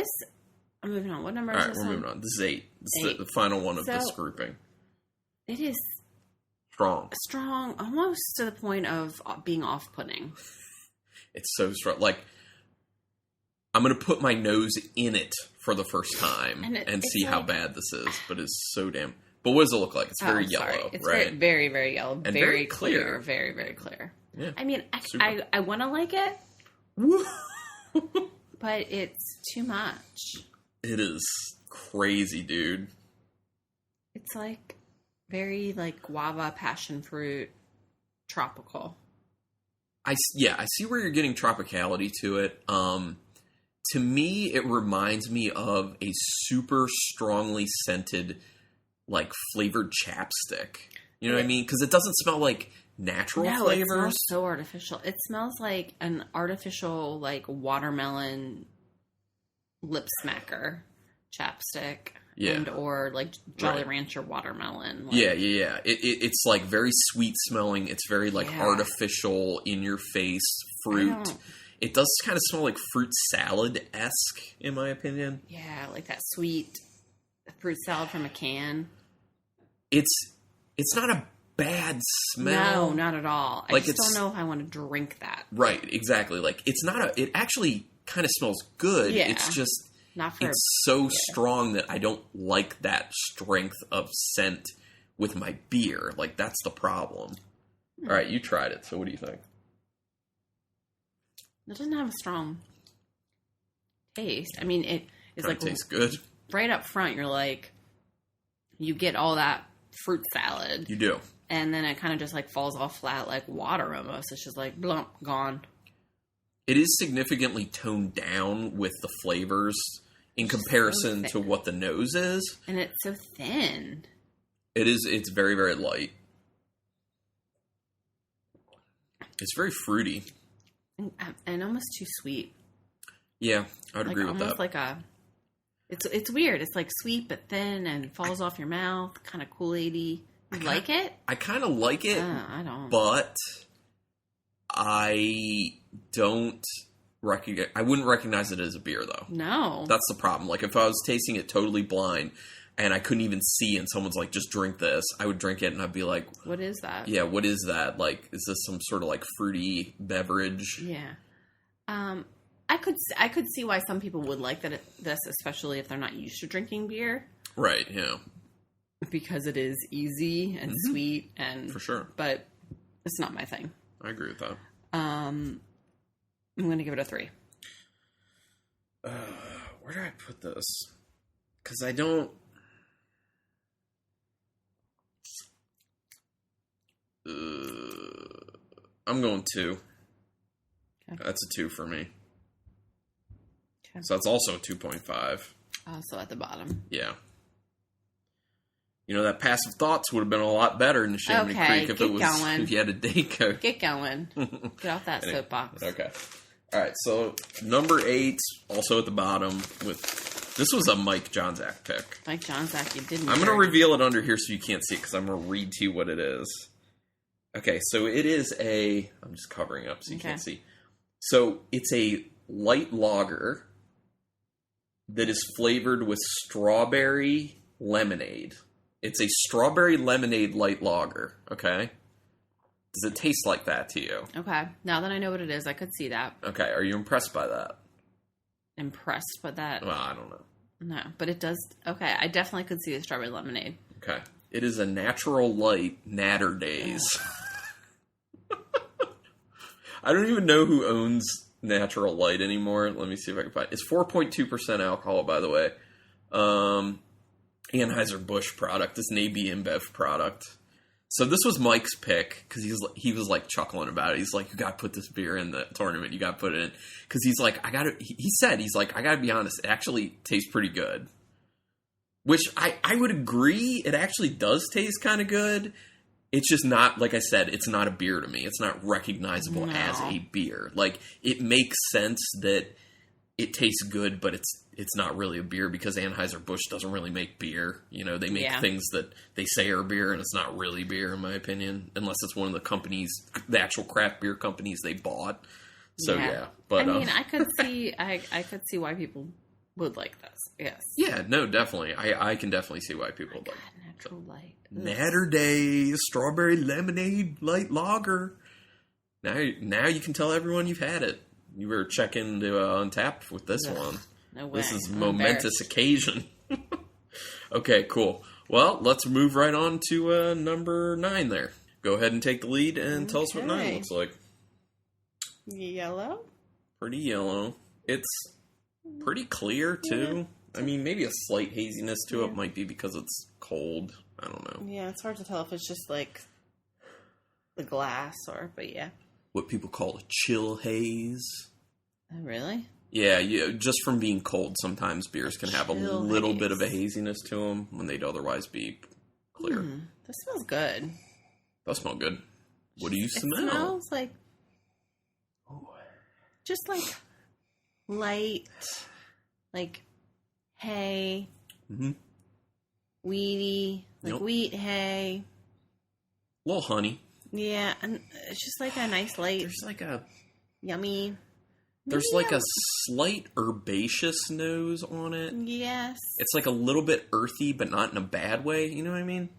I'm moving on. What number is this? Alright, we're moving on. This is 8. This is the final one of this grouping. It is strong, almost to the point of being off-putting. It's so strong. Like, I'm going to put my nose in it for the first time and see how bad this is. But it's so damn... But what does it look like? It's very yellow, It's right? very, very yellow. And very clear. Very, very clear. Yeah. I mean, I want to like it. But it's too much. It is crazy, dude. It's like very like guava, passion fruit, tropical. I see where you're getting tropicality to it. To me, it reminds me of a super strongly scented, like, flavored chapstick. You know what I mean? Because it doesn't smell like natural flavors. It smells so artificial. It smells like an artificial, like, watermelon lip smacker chapstick. Yeah. And or like Jolly Rancher watermelon. Like, yeah. It's like very sweet smelling. It's very like artificial, in your face fruit. It does kind of smell like fruit salad-esque, in my opinion. Yeah, like that sweet fruit salad from a can. It's not a bad smell. No, not at all. I just don't know if I want to drink that. Right, exactly. Like, it's not it actually kind of smells good. Yeah. It's just, not for it's so strong that I don't like that strength of scent with my beer. Like, that's the problem. All right, you tried it, so what do you think? It doesn't have a strong taste. I mean, it's like... It tastes good. Right up front, you're like... You get all that fruit salad. You do. And then it kind of just like falls off flat like water almost. It's just like, blump, gone. It is significantly toned down with the flavors in comparison to what the nose is. And it's so thin. It is. It's very, very light. It's very fruity. And almost too sweet. Yeah, I would agree with that. Almost like a... It's weird. It's like sweet but thin and falls off your mouth. Kind of Kool-Aid-y. You like it? I kind of like it. I don't. But I don't recognize... I wouldn't recognize it as a beer, though. No. That's the problem. Like, if I was tasting it totally blind and I couldn't even see and someone's like, just drink this, I would drink it and I'd be like... What is that? Yeah, what is that? Like, is this some sort of, like, fruity beverage? Yeah. I could see why some people would like this, especially if they're not used to drinking beer. Right, yeah. Because it is easy and sweet and... For sure. But it's not my thing. I agree with that. I'm going to give it a 3. Where do I put this? Because I don't... I'm going 2. Okay. That's a 2 for me. Okay. So that's also a 2.5. Also at the bottom. Yeah. You know, that Passive Thoughts would have been a lot better in the Neshaminy Creek if you had a date code. Get going. Get off that soapbox. Okay. All right, so number 8, also at the bottom. This was a Mike Johnzak pick. Mike Johnzak, you didn't. I'm going to reveal it under here so you can't see it because I'm going to read to you what it is. Okay, so it is I'm just covering up so you can't see. So it's a light lager that is flavored with strawberry lemonade. It's a strawberry lemonade light lager, okay? Does it taste like that to you? Okay. Now that I know what it is, I could see that. Okay, are you impressed by that? Impressed by that? Well, I don't know. No, but it does. Okay, I definitely could see the strawberry lemonade. Okay. It is a Natural Light Natter Days. I don't even know who owns Natural Light anymore. Let me see if I can find it. It's 4.2% alcohol, by the way. Anheuser-Busch product. It's an AB InBev product. So this was Mike's pick, because he was like chuckling about it. He's like, you got to put this beer in the tournament. You got to put it in. Because he's like, I got to be honest, it actually tastes pretty good. Which I would agree, it actually does taste kind of good. It's just not, like I said, it's not a beer to me. It's not recognizable as a beer. Like, it makes sense that it tastes good, but it's not really a beer because Anheuser-Busch doesn't really make beer. You know, they make things that they say are beer, and it's not really beer, in my opinion, unless it's one of the companies, the actual craft beer companies they bought. So, yeah. But, I mean, I could see why people would like this. Yes. Yeah, no, definitely. I can definitely see why people would like it. Natural Light. Natter Days, strawberry lemonade light lager. Now you can tell everyone you've had it. You were checking to Untappd with this one. No way. This is a momentous occasion. Okay, cool. Well, let's move right on to number 9 there. Go ahead and take the lead and tell us what 9 looks like. Yellow? Pretty yellow. It's pretty clear, too. I mean, maybe a slight haziness to it might be because it's cold. I don't know. Yeah, it's hard to tell if it's just like the glass but yeah. What people call a chill haze. Oh, really? Yeah, just from being cold, sometimes beers can have a little bit of a haziness to them when they'd otherwise be clear. This smells good. Does smell good. What do you smell? It smells like just like light, like hay, weedy, like wheat hay. A little honey. Yeah, and it's just like a nice light. There's like a yummy. There's like a slight herbaceous nose on it. Yes. It's like a little bit earthy, but not in a bad way. You know what I mean?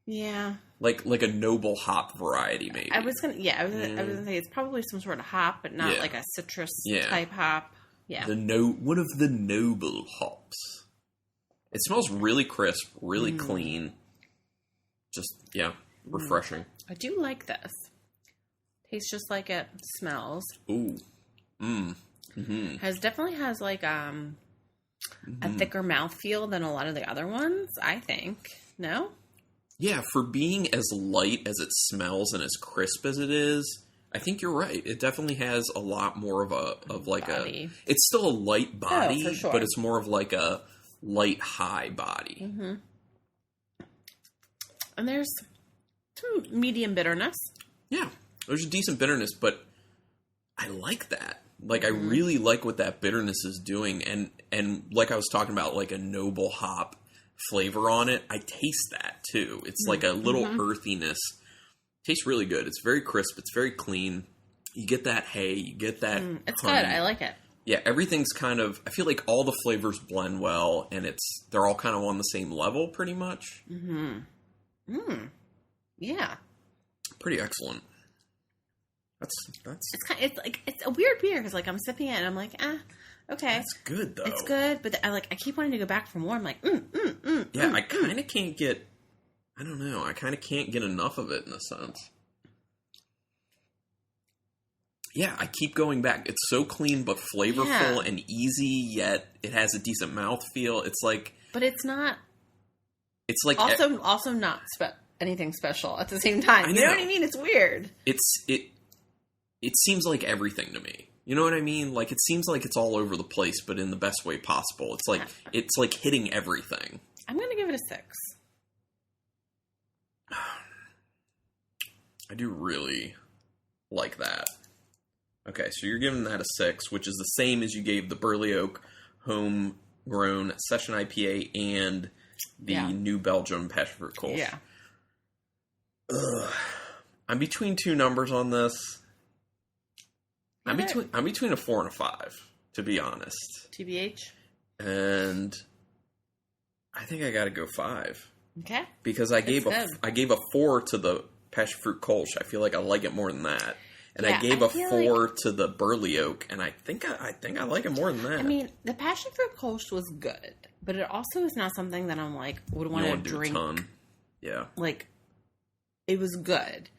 Yeah. Like a noble hop variety, maybe. I was gonna say it's probably some sort of hop, but not like a citrus type hop. Yeah. One of the noble hops. It smells really crisp, really clean. Just refreshing. I do like this. Tastes just like it smells. Ooh. Definitely has like a thicker mouthfeel than a lot of the other ones, I think. No? Yeah, for being as light as it smells and as crisp as it is, I think you're right. It definitely has a lot more of like body. It's still a light body, for sure. but it's more of like a light high body. And there's some medium bitterness. Yeah, there's a decent bitterness, but I like that. Like, I really like what that bitterness is doing. And like I was talking about, like a noble hop flavor on it, I taste that too. It's like a little earthiness. Tastes really good. It's very crisp. It's very clean. You get that hay. You get that It's honey. good. I like it. Yeah, everything's kind of... I feel like all the flavors blend well, and they're all kind of on the same level, pretty much. Yeah. Pretty excellent. It's a weird beer because like I'm sipping it and I'm like, okay, it's good though. It's good, but I keep wanting to go back for more. I'm like, yeah, I kind of can't get. I don't know. I kind of can't get enough of it in a sense. Yeah, I keep going back. It's so clean but flavorful and easy, yet it has a decent mouthfeel. It's like, but it's not. It's like also not anything special at the same time. You know what I mean? It's weird. It seems like everything to me. You know what I mean? Like, it seems like it's all over the place, but in the best way possible. It's like hitting everything. I'm going to give it a 6. I do really like that. Okay, so you're giving that a 6, which is the same as you gave the Burley Oak Homegrown Session IPA and the New Belgium Passion Fruit Kolsch. Yeah. I'm between two numbers on this. I'm between a 4 and a 5, to be honest. TBH? And I think I got to go 5. Okay. Because I gave a 4 to the passion fruit kolsch. I feel like I like it more than that. And I gave a 4 to the burley oak, and I think I like it more than that. I mean, the passion fruit kolsch was good, but it also is not something that I'm like would want to drink. A ton. Yeah, like it was good,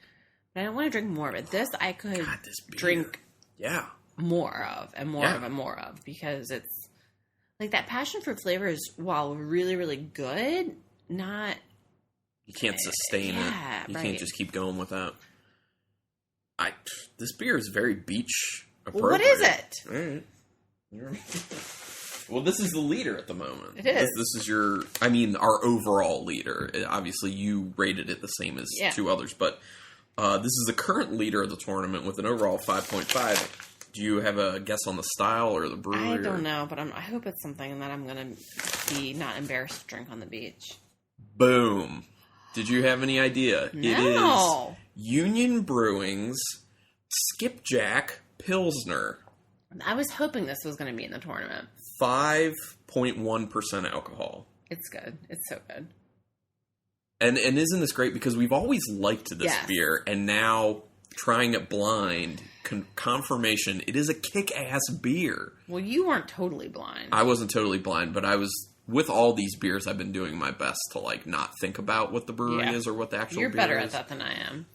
but I don't want to drink more of it. This I could drink. Yeah, more of and more of and more of because it's like that passion fruit flavor is while really really good, not. You can't sustain it. You can't just keep going with that. This beer is very beach appropriate. What is it? All right. Well, this is the leader at the moment. It is. This is our overall leader. Obviously, you rated it the same as 2 others, but this is the current leader of the tournament with an overall 5.5. Do you have a guess on the style or the brewery? I don't know, but I hope it's something that I'm going to be not embarrassed to drink on the beach. Boom. Did you have any idea? No. It is Union Brewing's Skipjack Pilsner. I was hoping this was going to be in the tournament. 5.1% alcohol. It's good. It's so good. And isn't this great? Because we've always liked this beer, and now trying it blind, confirmation, it is a kick-ass beer. Well, you weren't totally blind. I wasn't totally blind, but I was... With all these beers, I've been doing my best to, like, not think about what the brewery is or what the actual beer is. You're better at that than I am.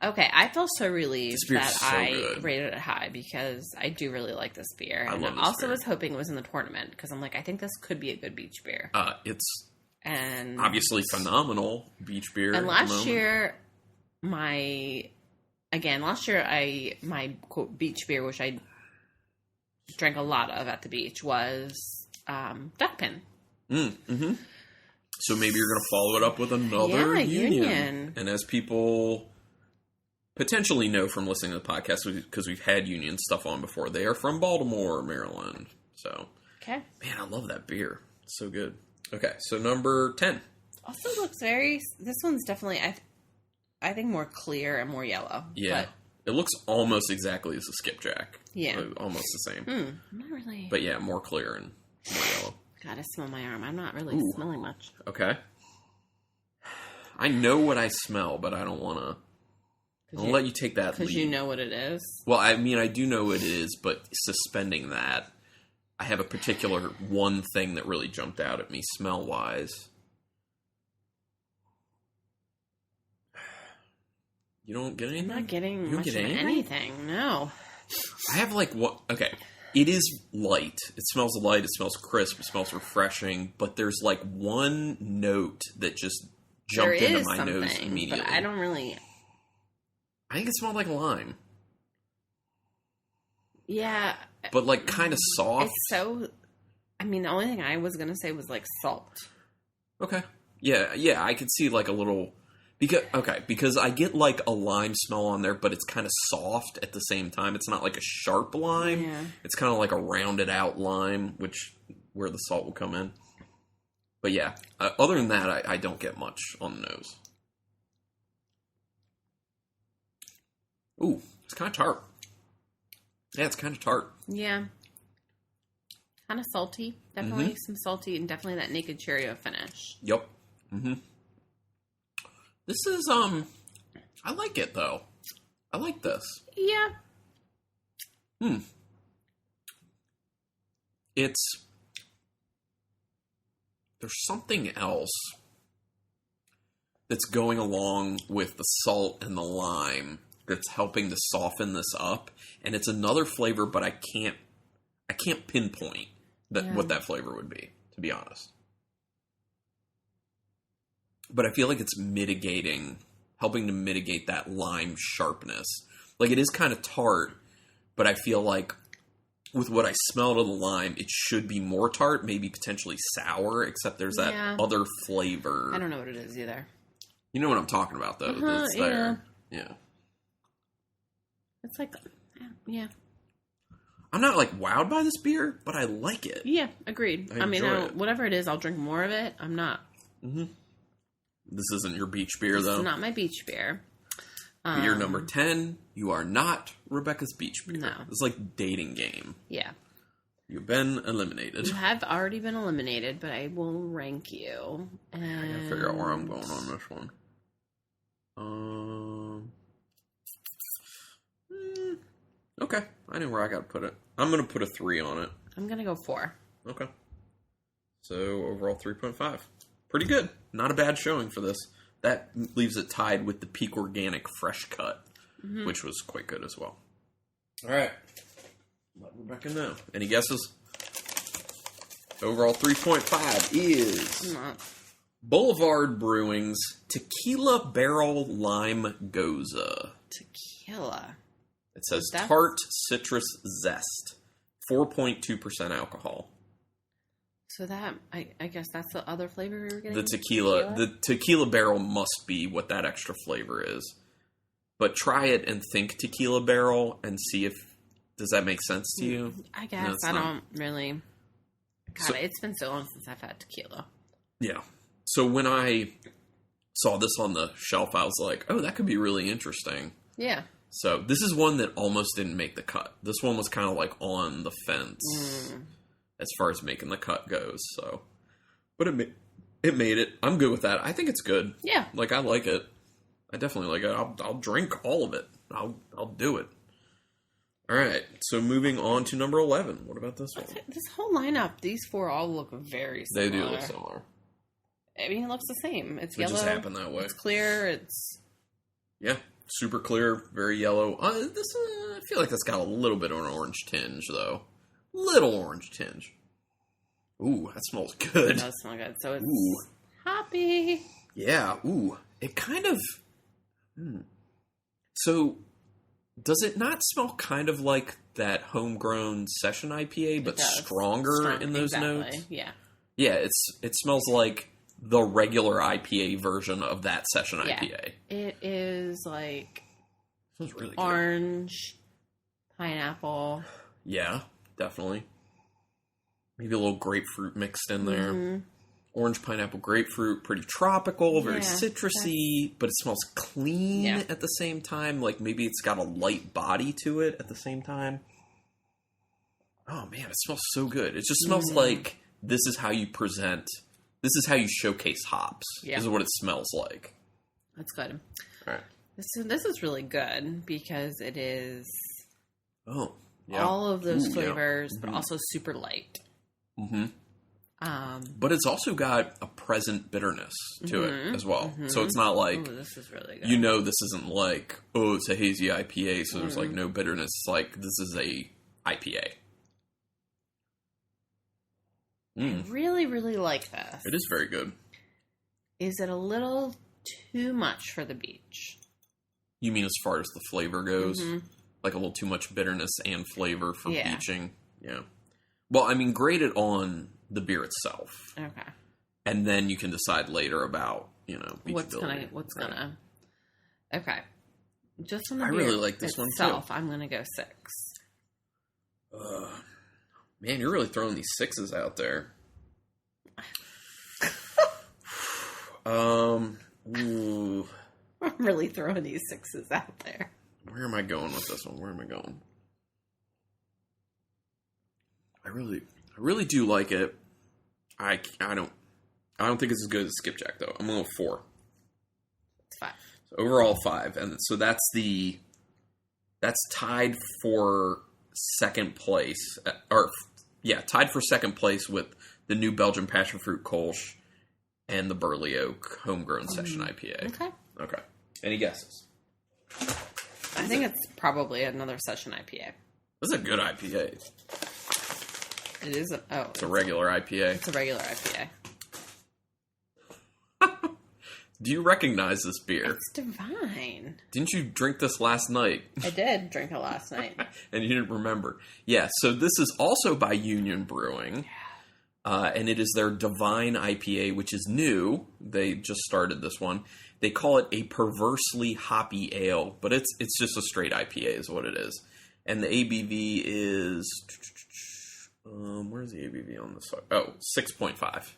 Okay, I feel so relieved that I rated it high because I do really like this beer. I love this also beer. was hoping it was in the tournament because I'm like, I think this could be a good beach beer. It's and obviously phenomenal beach beer. And last year, my quote beach beer, which I drank a lot of at the beach, was Duckpin. Mm-hmm. So maybe you're going to follow it up with another Union. And as people potentially know from listening to the podcast, because we've had Union stuff on before, they are from Baltimore, Maryland. So, man, I love that beer. It's so good. Okay, so number 10. Also looks this one's definitely, I think, more clear and more yellow. Yeah. It looks almost exactly as a Skipjack. Yeah. Almost the same. Not really. But yeah, more clear and more yellow. God, I smell my arm. I'm not really smelling much. Okay. I know what I smell, but I don't want to... I'll let you take that lead. Because you know what it is? Well, I mean, I do know what it is, but suspending that, I have a particular one thing that really jumped out at me smell-wise. You don't get anything? I'm not getting much of anything, no. I have okay, it is light. It smells light, it smells crisp, it smells refreshing, but there's like one note that just jumped into my nose immediately. But I don't really... I think it smelled like lime. Yeah. But like kind of soft. It's so... I mean, the only thing I was going to say was like salt. Okay. Yeah, I could see like a little... Because I get like a lime smell on there, but it's kind of soft at the same time. It's not like a sharp lime. Yeah. It's kind of like a rounded out lime, where the salt will come in. But yeah, other than that, I don't get much on the nose. Ooh, it's kind of tart. Yeah, it's kind of tart. Yeah. Kind of salty. Definitely some salty and definitely that naked Cheerio finish. Yep. Mm-hmm. This is, I like it, though. I like this. Yeah. There's something else that's going along with the salt and the lime that's helping to soften this up. And it's another flavor, but I can't pinpoint what that flavor would be, to be honest. But I feel like it's helping to mitigate that lime sharpness. Like, it is kind of tart, but I feel like with what I smelled of the lime, it should be more tart, maybe potentially sour, except there's that other flavor. I don't know what it is either. You know what I'm talking about, though. That's there. Yeah. It's like, yeah. I'm not, like, wowed by this beer, but I like it. Yeah, agreed. I mean, whatever it is, I'll drink more of it. I'm not. Mm-hmm. This isn't your beach beer, though. It's not my beach beer. Beer number 10, you are not Rebecca's beach beer. No. It's like dating game. Yeah. You've been eliminated. You have already been eliminated, but I will rank you. And... I gotta figure out where I'm going on this one. Okay. I know where I gotta put it. I'm gonna put a 3 on it. I'm gonna go 4. Okay. So, overall 3.5. Pretty good. Not a bad showing for this. That leaves it tied with the Peak Organic Fresh Cut, which was quite good as well. All right. Let Rebecca know. Any guesses? Overall 3.5 is Boulevard Brewing's Tequila Barrel Lime Goza. Tequila. It says tart citrus zest. 4.2% alcohol. So that, I guess that's the other flavor we were getting? The tequila barrel must be what that extra flavor is. But try it and think tequila barrel and see if, does that make sense to you? I guess. No, I don't really. God, it's been so long since I've had tequila. Yeah. So when I saw this on the shelf, I was like, oh, that could be really interesting. Yeah. So this is one that almost didn't make the cut. This one was kind of like on the fence as far as making the cut goes. So, but it made it. I'm good with that. I think it's good. Yeah. Like, I like it. I definitely like it. I'll drink all of it. I'll do it. All right. So moving on to number 11. What about this one? This whole lineup, these 4 all look very similar. They do look similar. I mean, it looks the same. It's yellow. It just happened that way. It's clear. It's... Yeah. Super clear. Very yellow. I feel like that's got a little bit of an orange tinge, though. Little orange tinge. Ooh, that smells good. It does smell good. So it's hoppy. Yeah. Ooh. It kind of... So, does it not smell kind of like that homegrown session IPA, but stronger in those notes? Yeah. Yeah, it smells like the regular IPA version of that session IPA. It is like smells really orange, pineapple. Yeah, definitely. Maybe a little grapefruit mixed in there. Mm-hmm. Orange, pineapple, grapefruit, pretty tropical, very citrusy, but it smells clean at the same time. Like maybe it's got a light body to it at the same time. Oh man, it smells so good. It just smells like this is how you present, this is how you showcase hops. This is what it smells like. That's good. All right. This is really good because it is all of those flavors, but also super light. Mm-hmm. But it's also got a present bitterness to it as well. So it's not like, this is really good. You know, this isn't like, it's a hazy IPA, so there's like no bitterness. It's like, this is a IPA. I really, really like this. It is very good. Is it a little too much for the beach? You mean as far as the flavor goes? Like a little too much bitterness and flavor for beaching? Yeah. Well, I mean, grade it on the beer itself. Okay. And then you can decide later about, beachability. Okay. Just on the beer really like this itself, one too. I'm going to go 6. Man, you're really throwing these 6s out there. Ooh. I'm really throwing these 6s out there. Where am I going with this one? Where am I going? I really do like it. I don't think it's as good as Skipjack though. I'm going with 4. It's 5. So overall 5, and so that's tied for second place, tied for second place with the new Belgian Passion Fruit Kolsch and the Burley Oak Homegrown Session IPA. Okay. Any guesses? I think it's probably another Session IPA. This is a good IPA. It is it's a regular IPA. It's a regular IPA. Do you recognize this beer? It's divine. Didn't you drink this last night? I did drink it last night. And you didn't remember. Yeah, so this is also by Union Brewing. And it is their Divine IPA, which is new. They just started this one. They call it a perversely hoppy ale, but it's just a straight IPA is what it is. And the ABV is... where's the ABV on this? 6.5.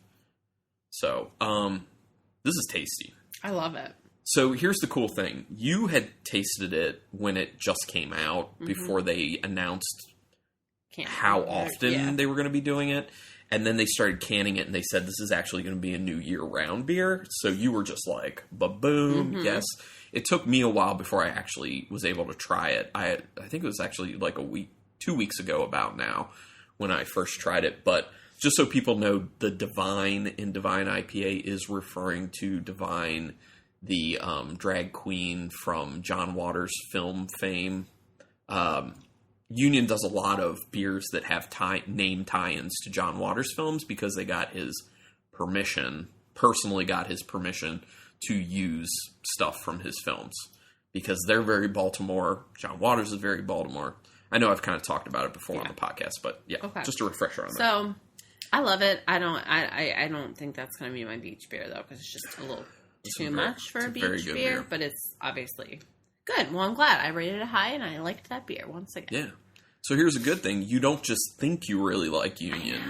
So, this is tasty. I love it. So here's the cool thing. You had tasted it when it just came out before they announced how often they were going to be doing it. And then they started canning it, and they said, this is actually going to be a new year-round beer. So you were just like, ba-boom, yes. It took me a while before I actually was able to try it. I think it was actually like 2 weeks ago about now when I first tried it. But just so people know, the Divine in Divine IPA is referring to Divine, the drag queen from John Waters' film fame. Union does a lot of beers that have name tie-ins to John Waters films because they got his permission, personally got his permission to use stuff from his films. Because they're very Baltimore. John Waters is very Baltimore. I know I've kind of talked about it before on the podcast, but just a refresher on that. So, I love it. I don't think that's going to be my beach beer, though, because it's just a little too much for a beach beer, but it's obviously good. Well, I'm glad. I rated it high, and I liked that beer once again. Yeah. So here's a good thing. You don't just think you really like Union.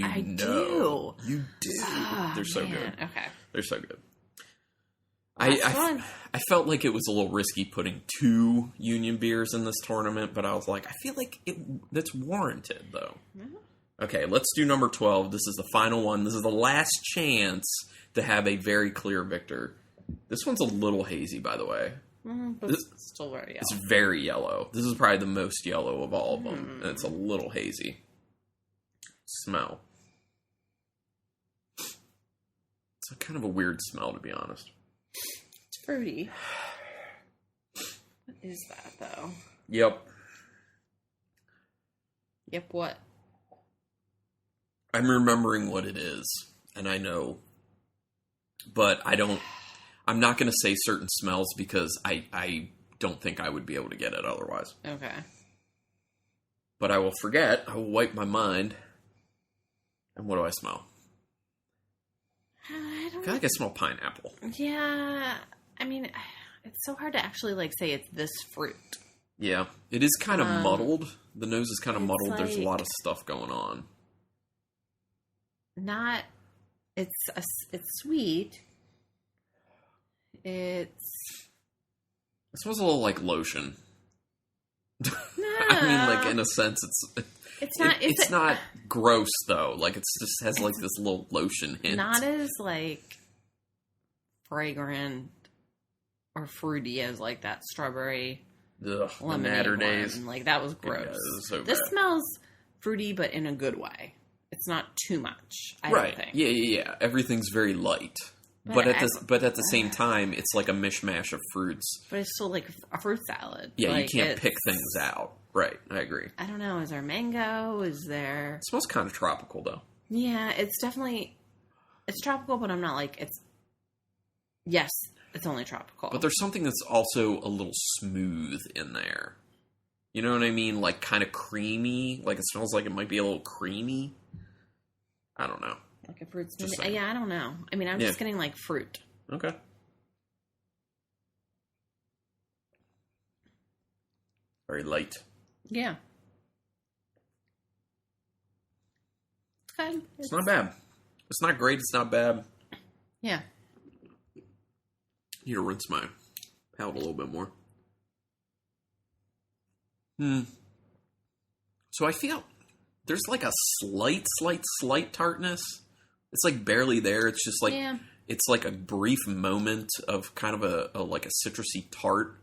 I know. You do. Oh, they're so good. Okay. They're so good. I felt like it was a little risky putting 2 Union beers in this tournament, but I was like, I feel like that's warranted, though. Mm-hmm. Okay, let's do number 12. This is the final one. This is the last chance to have a very clear victor. This one's a little hazy, by the way. But it's still very yellow. It's very yellow. This is probably the most yellow of all of them, and it's a little hazy. Smell. It's a kind of a weird smell, to be honest. It's fruity. What is that, though? Yep. Yep, what? I'm remembering what it is, and I know, but I'm not going to say certain smells because I don't think I would be able to get it otherwise. Okay. But I will forget. I will wipe my mind. And what do I smell? I feel like I smell pineapple. Yeah. I mean, it's so hard to actually, say it's this fruit. Yeah. It is kind of muddled. The nose is kind of muddled. There's a lot of stuff going on. It's sweet. It smells a little like lotion. No. I mean, in a sense, it's not gross though. It just has this little lotion hint. Not as fragrant or fruity as that strawberry lemonade days. That was gross. Yeah, so this bad. smells fruity, but in a good way. It's not too much. I right? Don't think. Yeah. Everything's very light. But at the same time, it's like a mishmash of fruits. But it's still like a fruit salad. Yeah, you can't pick things out. Right, I agree. I don't know. Is there mango? Is there... It smells kind of tropical, though. Yeah, it's definitely... It's tropical, but I'm not it's... Yes, it's only tropical. But there's something that's also a little smooth in there. You know what I mean? Kind of creamy. It smells like it might be a little creamy. I don't know. Like a fruit smoothie? Yeah, I don't know. I mean, I'm just getting fruit. Okay. Very light. Yeah. It's good. It's not bad. It's not great. It's not bad. Yeah. Need to rinse my palate a little bit more. So I feel there's a slight tartness. It's barely there. It's just it's a brief moment of kind of a citrusy tart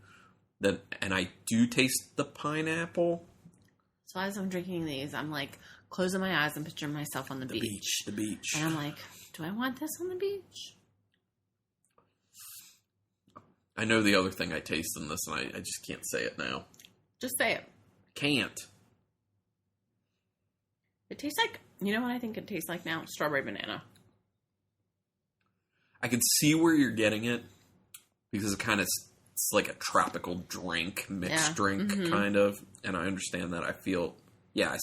and I do taste the pineapple. So as I'm drinking these, I'm closing my eyes and picturing myself on the beach. The beach. And I'm do I want this on the beach? I know the other thing I taste in this, and I just can't say it now. Just say it. Can't. It tastes you know what I think it tastes like now? Strawberry banana. I can see where you're getting it, because it's like a tropical drink, mixed drink, kind of, and I understand that. I see what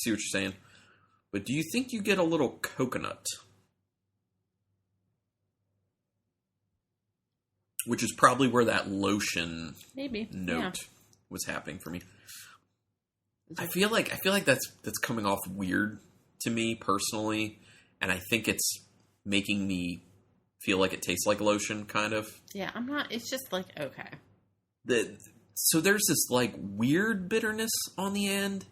you're saying. But do you think you get a little coconut? Which is probably where that lotion note was happening for me. I feel like that's coming off weird to me personally, and I think it's making me feel like it tastes like lotion, kind of. Yeah, I'm not. It's just okay. So there's this weird bitterness on the end,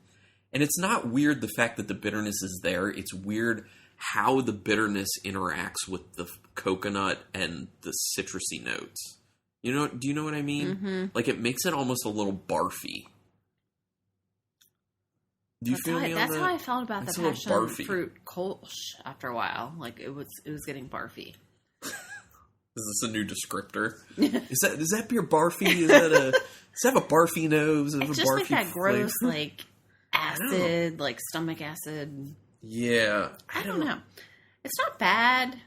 And it's not weird the fact that the bitterness is there. It's weird how the bitterness interacts with the coconut and the citrusy notes. Do you know what I mean? Mm-hmm. Like, it makes it almost a little barfy. Do you feel me on that? That's how I felt about It's the a little passion barfy. fruit Kolsch after a while. Like, it was getting barfy. Is this a new descriptor? Is that beer barfy? Does it have a barfy nose? It's just like that gross, like, acid, like stomach acid. Yeah. I don't know. It's not bad.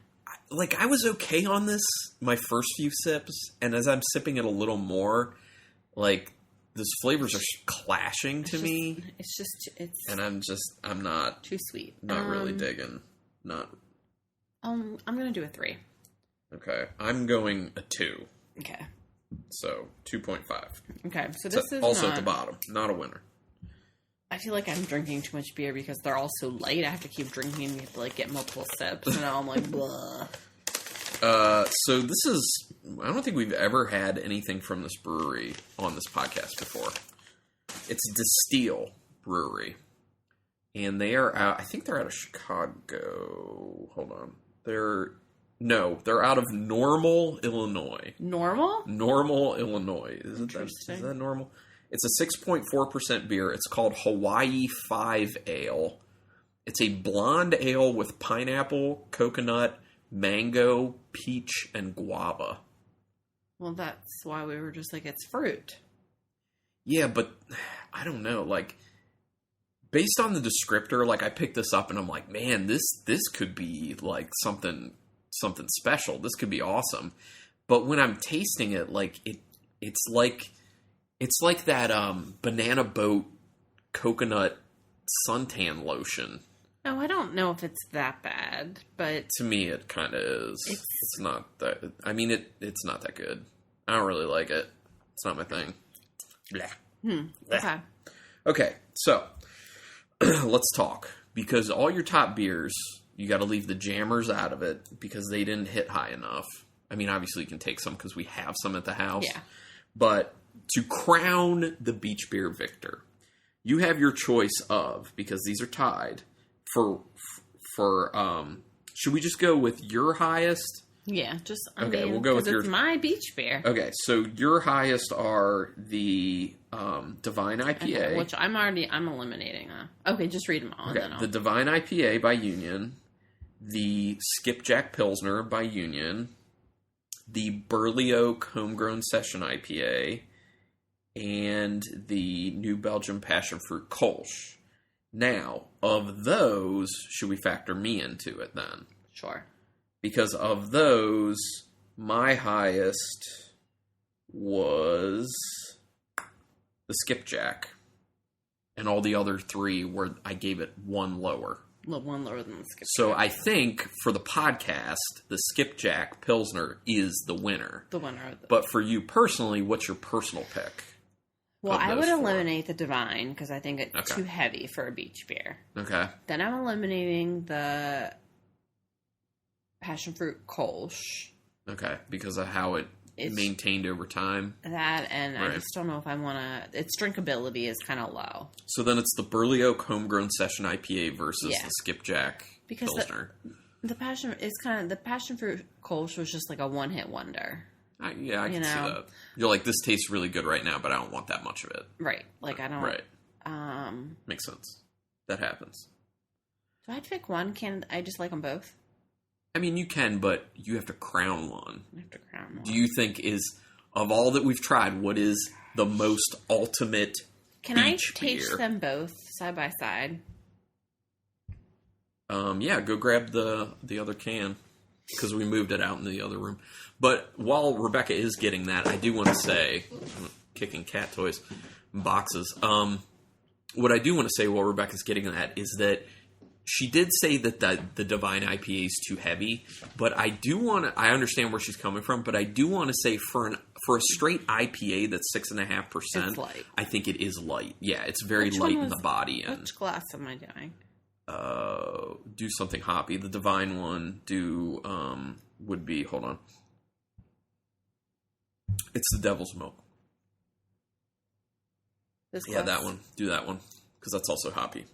Like, I was okay on this my first few sips, and as I'm sipping it a little more, like, those flavors are clashing to me. And I'm not too sweet. Not really digging. I'm gonna do a 3. Okay. I'm going a 2. Okay. So 2.5. Okay. So this is also at the bottom. Not a winner. I feel like I'm drinking too much beer because they're all so light. I have to keep drinking. You have to, like, get multiple sips. And now I'm like, blah. So this is... I don't think we've ever had anything from this brewery on this podcast before. It's Distill Brewery. And they are out... I think they're out of Chicago. Hold on. They're out of Normal, Illinois. Normal? Normal, Illinois. Is that normal? It's a 6.4% beer. It's called Hawaii 5 Ale. It's a blonde ale with pineapple, coconut, mango, peach, and guava. Well, that's why we were just like, it's fruit. Yeah, but I don't know. Like, based on the descriptor, like, I picked this up and I'm like, man, this could be like something special. This could be awesome. But when I'm tasting it, like, it's like that Banana Boat coconut suntan lotion. Oh, I don't know if it's that bad, but to me it kind of is. It's not that. I mean, it's not that good. I don't really like it. It's not my thing. Blah. Okay. Okay, so let's talk, because all your top beers, you got to leave the jammers out of it because they didn't hit high enough. I mean, obviously you can take some because we have some at the house. Yeah. But to crown the beach beer victor, you have your choice of, because these are tied, for should we just go with your highest? Yeah, we'll go with it's my beach beer. Okay, so your highest are the Divine IPA. Okay, which I'm eliminating. Okay, just read them all. Okay, the Divine IPA by Union, the Skipjack Pilsner by Union, the Burley Oak Homegrown Session IPA, and the New Belgium Passion Fruit Kolsch. Now, of those, should we factor me into it then? Sure. Because of those, my highest was the Skipjack. And all the other three I gave it one lower. One lower than the Skipjack. So I think for the podcast, the Skipjack Pilsner is the winner. The winner. But for you personally, what's your personal pick? Well, I would eliminate the Divine because I think it's too heavy for a beach beer. Okay. Then I'm eliminating the Passion Fruit Kolsch. Okay, because of how it's maintained over time. That, and right. I just don't know if I want to... Its drinkability is kind of low. So then it's the Burley Oak Homegrown Session IPA versus the Skipjack Pilsner. The Passion Fruit Kolsch was just like a one-hit wonder. I can see that. You're like, this tastes really good right now, but I don't want that much of it. Right. Like, I don't... Right. Makes sense. That happens. Do I have to pick one? Can I just like them both? I mean, you can, but you have to crown one. I have to crown one. Do you think of all that we've tried, what is the most ultimate Can I taste them both side by side? Yeah, go grab the other can, because we moved it out in the other room. But while Rebecca is getting that, I do want to say, I'm kicking cat toys boxes. What I do want to say while Rebecca's getting that is that she did say that the Divine IPA is too heavy, but I understand where she's coming from, but I do want to say for a straight IPA that's 6.5%, I think it is light. Yeah, it's very light in the body. Which glass am I doing? Do something hoppy. The Divine one would be, hold on. It's the Devil's Milk. That one. Do that one. because that's also hoppy.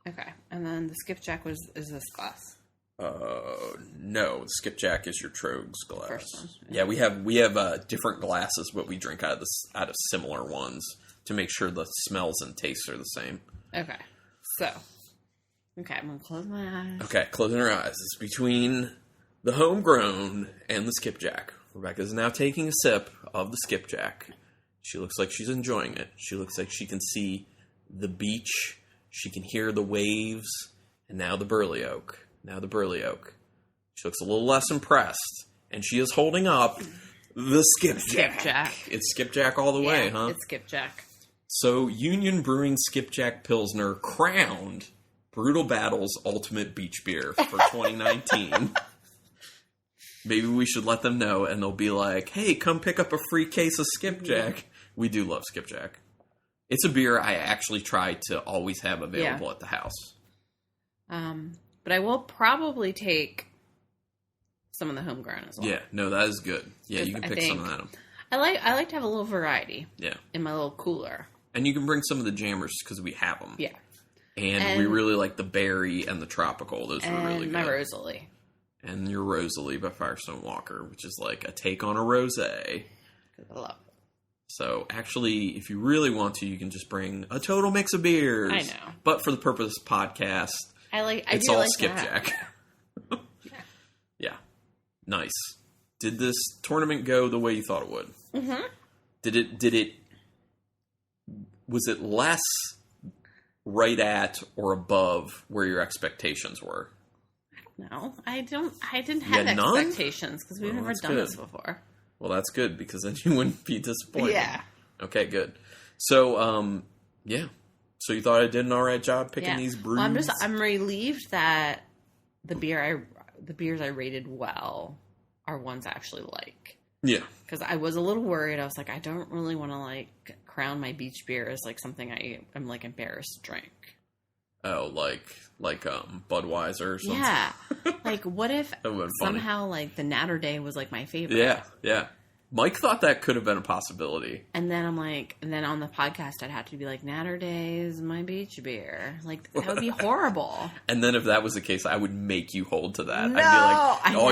Okay. And then the skipjack is this glass. No, the skipjack is your Trogs glass. First one. Yeah, we have different glasses, but we drink out of similar ones to make sure the smells and tastes are the same. Okay. So, I'm going to close my eyes. Okay, closing her eyes. It's between the homegrown and the skipjack. Rebecca's now taking a sip of the skipjack. She looks like she's enjoying it. She looks like she can see the beach. She can hear the waves. And now the burley oak. She looks a little less impressed. And she is holding up the skipjack. It's skipjack all the way, huh? It's skipjack. So, Union Brewing Skipjack Pilsner crowned Brutal Battle's ultimate beach beer for 2019. Maybe we should let them know, and they'll be like, hey, come pick up a free case of skipjack. We do love skipjack. It's a beer I actually try to always have available at the house. But I will probably take some of the homegrown as well. Yeah, no, that is good. Yeah, you can pick some of that up. I like to have a little variety. Yeah. In my little cooler. And you can bring some of the jammers because we have them. Yeah. And we really like the berry and the tropical. Those were really good. And my Rosalie. And your Rosalie by Firestone Walker, which is like a take on a rosé. I love it. So, actually, if you really want to, you can just bring a total mix of beers. I know. But for the purpose of this podcast, it's all skipjack. Yeah. Nice. Did this tournament go the way you thought it would? Mm-hmm. Was it less right at or above where your expectations were? No, I didn't have expectations because we've never done this before. Well, that's good because then you wouldn't be disappointed. Yeah. Okay, good. So, yeah. So you thought I did an all right job picking these brews? Well, I'm relieved that the beers I rated well are ones I actually like. Yeah. Because I was a little worried. I was like, I don't really want to like crown my beach beer as like something I'm like embarrassed to drink. Oh, like Budweiser or something. Yeah. Like, what if somehow funny. like the Natter Day was like my favorite? Yeah. Mike thought that could have been a possibility. And then I'm like, and then on the podcast I'd have to be like, Natter Day is my beach beer. Like, that would be horrible. And then if that was the case, I would make you hold to that. No, I'd be like,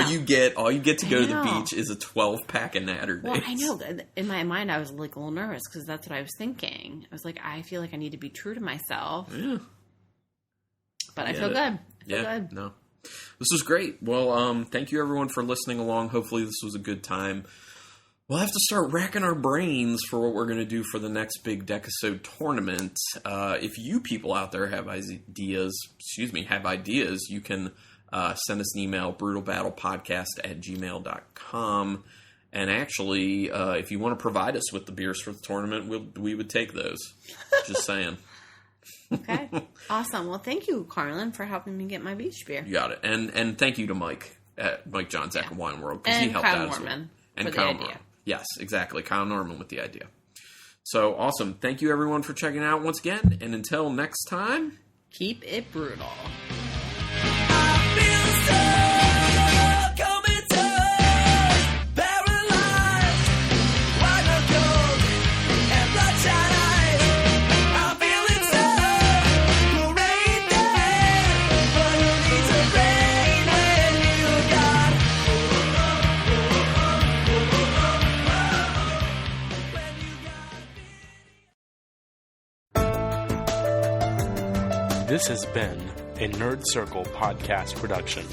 all you get to go to the beach is a 12-pack of Natter Days. Well, I know. In my mind, I was like a little nervous because that's what I was thinking. I was like, I feel like I need to be true to myself. Yeah. But I feel good. I feel good. No. This was great. Well, thank you everyone for listening along. Hopefully this was a good time. We'll have to start racking our brains for what we're going to do for the next big deca-sode tournament. If you people out there have ideas, you can send us an email, brutalbattlepodcast@gmail.com. And actually, if you want to provide us with the beers for the tournament, we would take those. Just saying. Okay. Awesome. Well, thank you, Carlin, for helping me get my beach beer. You got it. And thank you to Mike at Mike John's at Wine World because he helped Kyle out as well. Norman And for Kyle the idea. Norman. Yes, exactly. Kyle Norman with the idea. So awesome. Thank you everyone for checking out once again. And until next time, keep it brutal. This has been a Nerd Circle podcast production.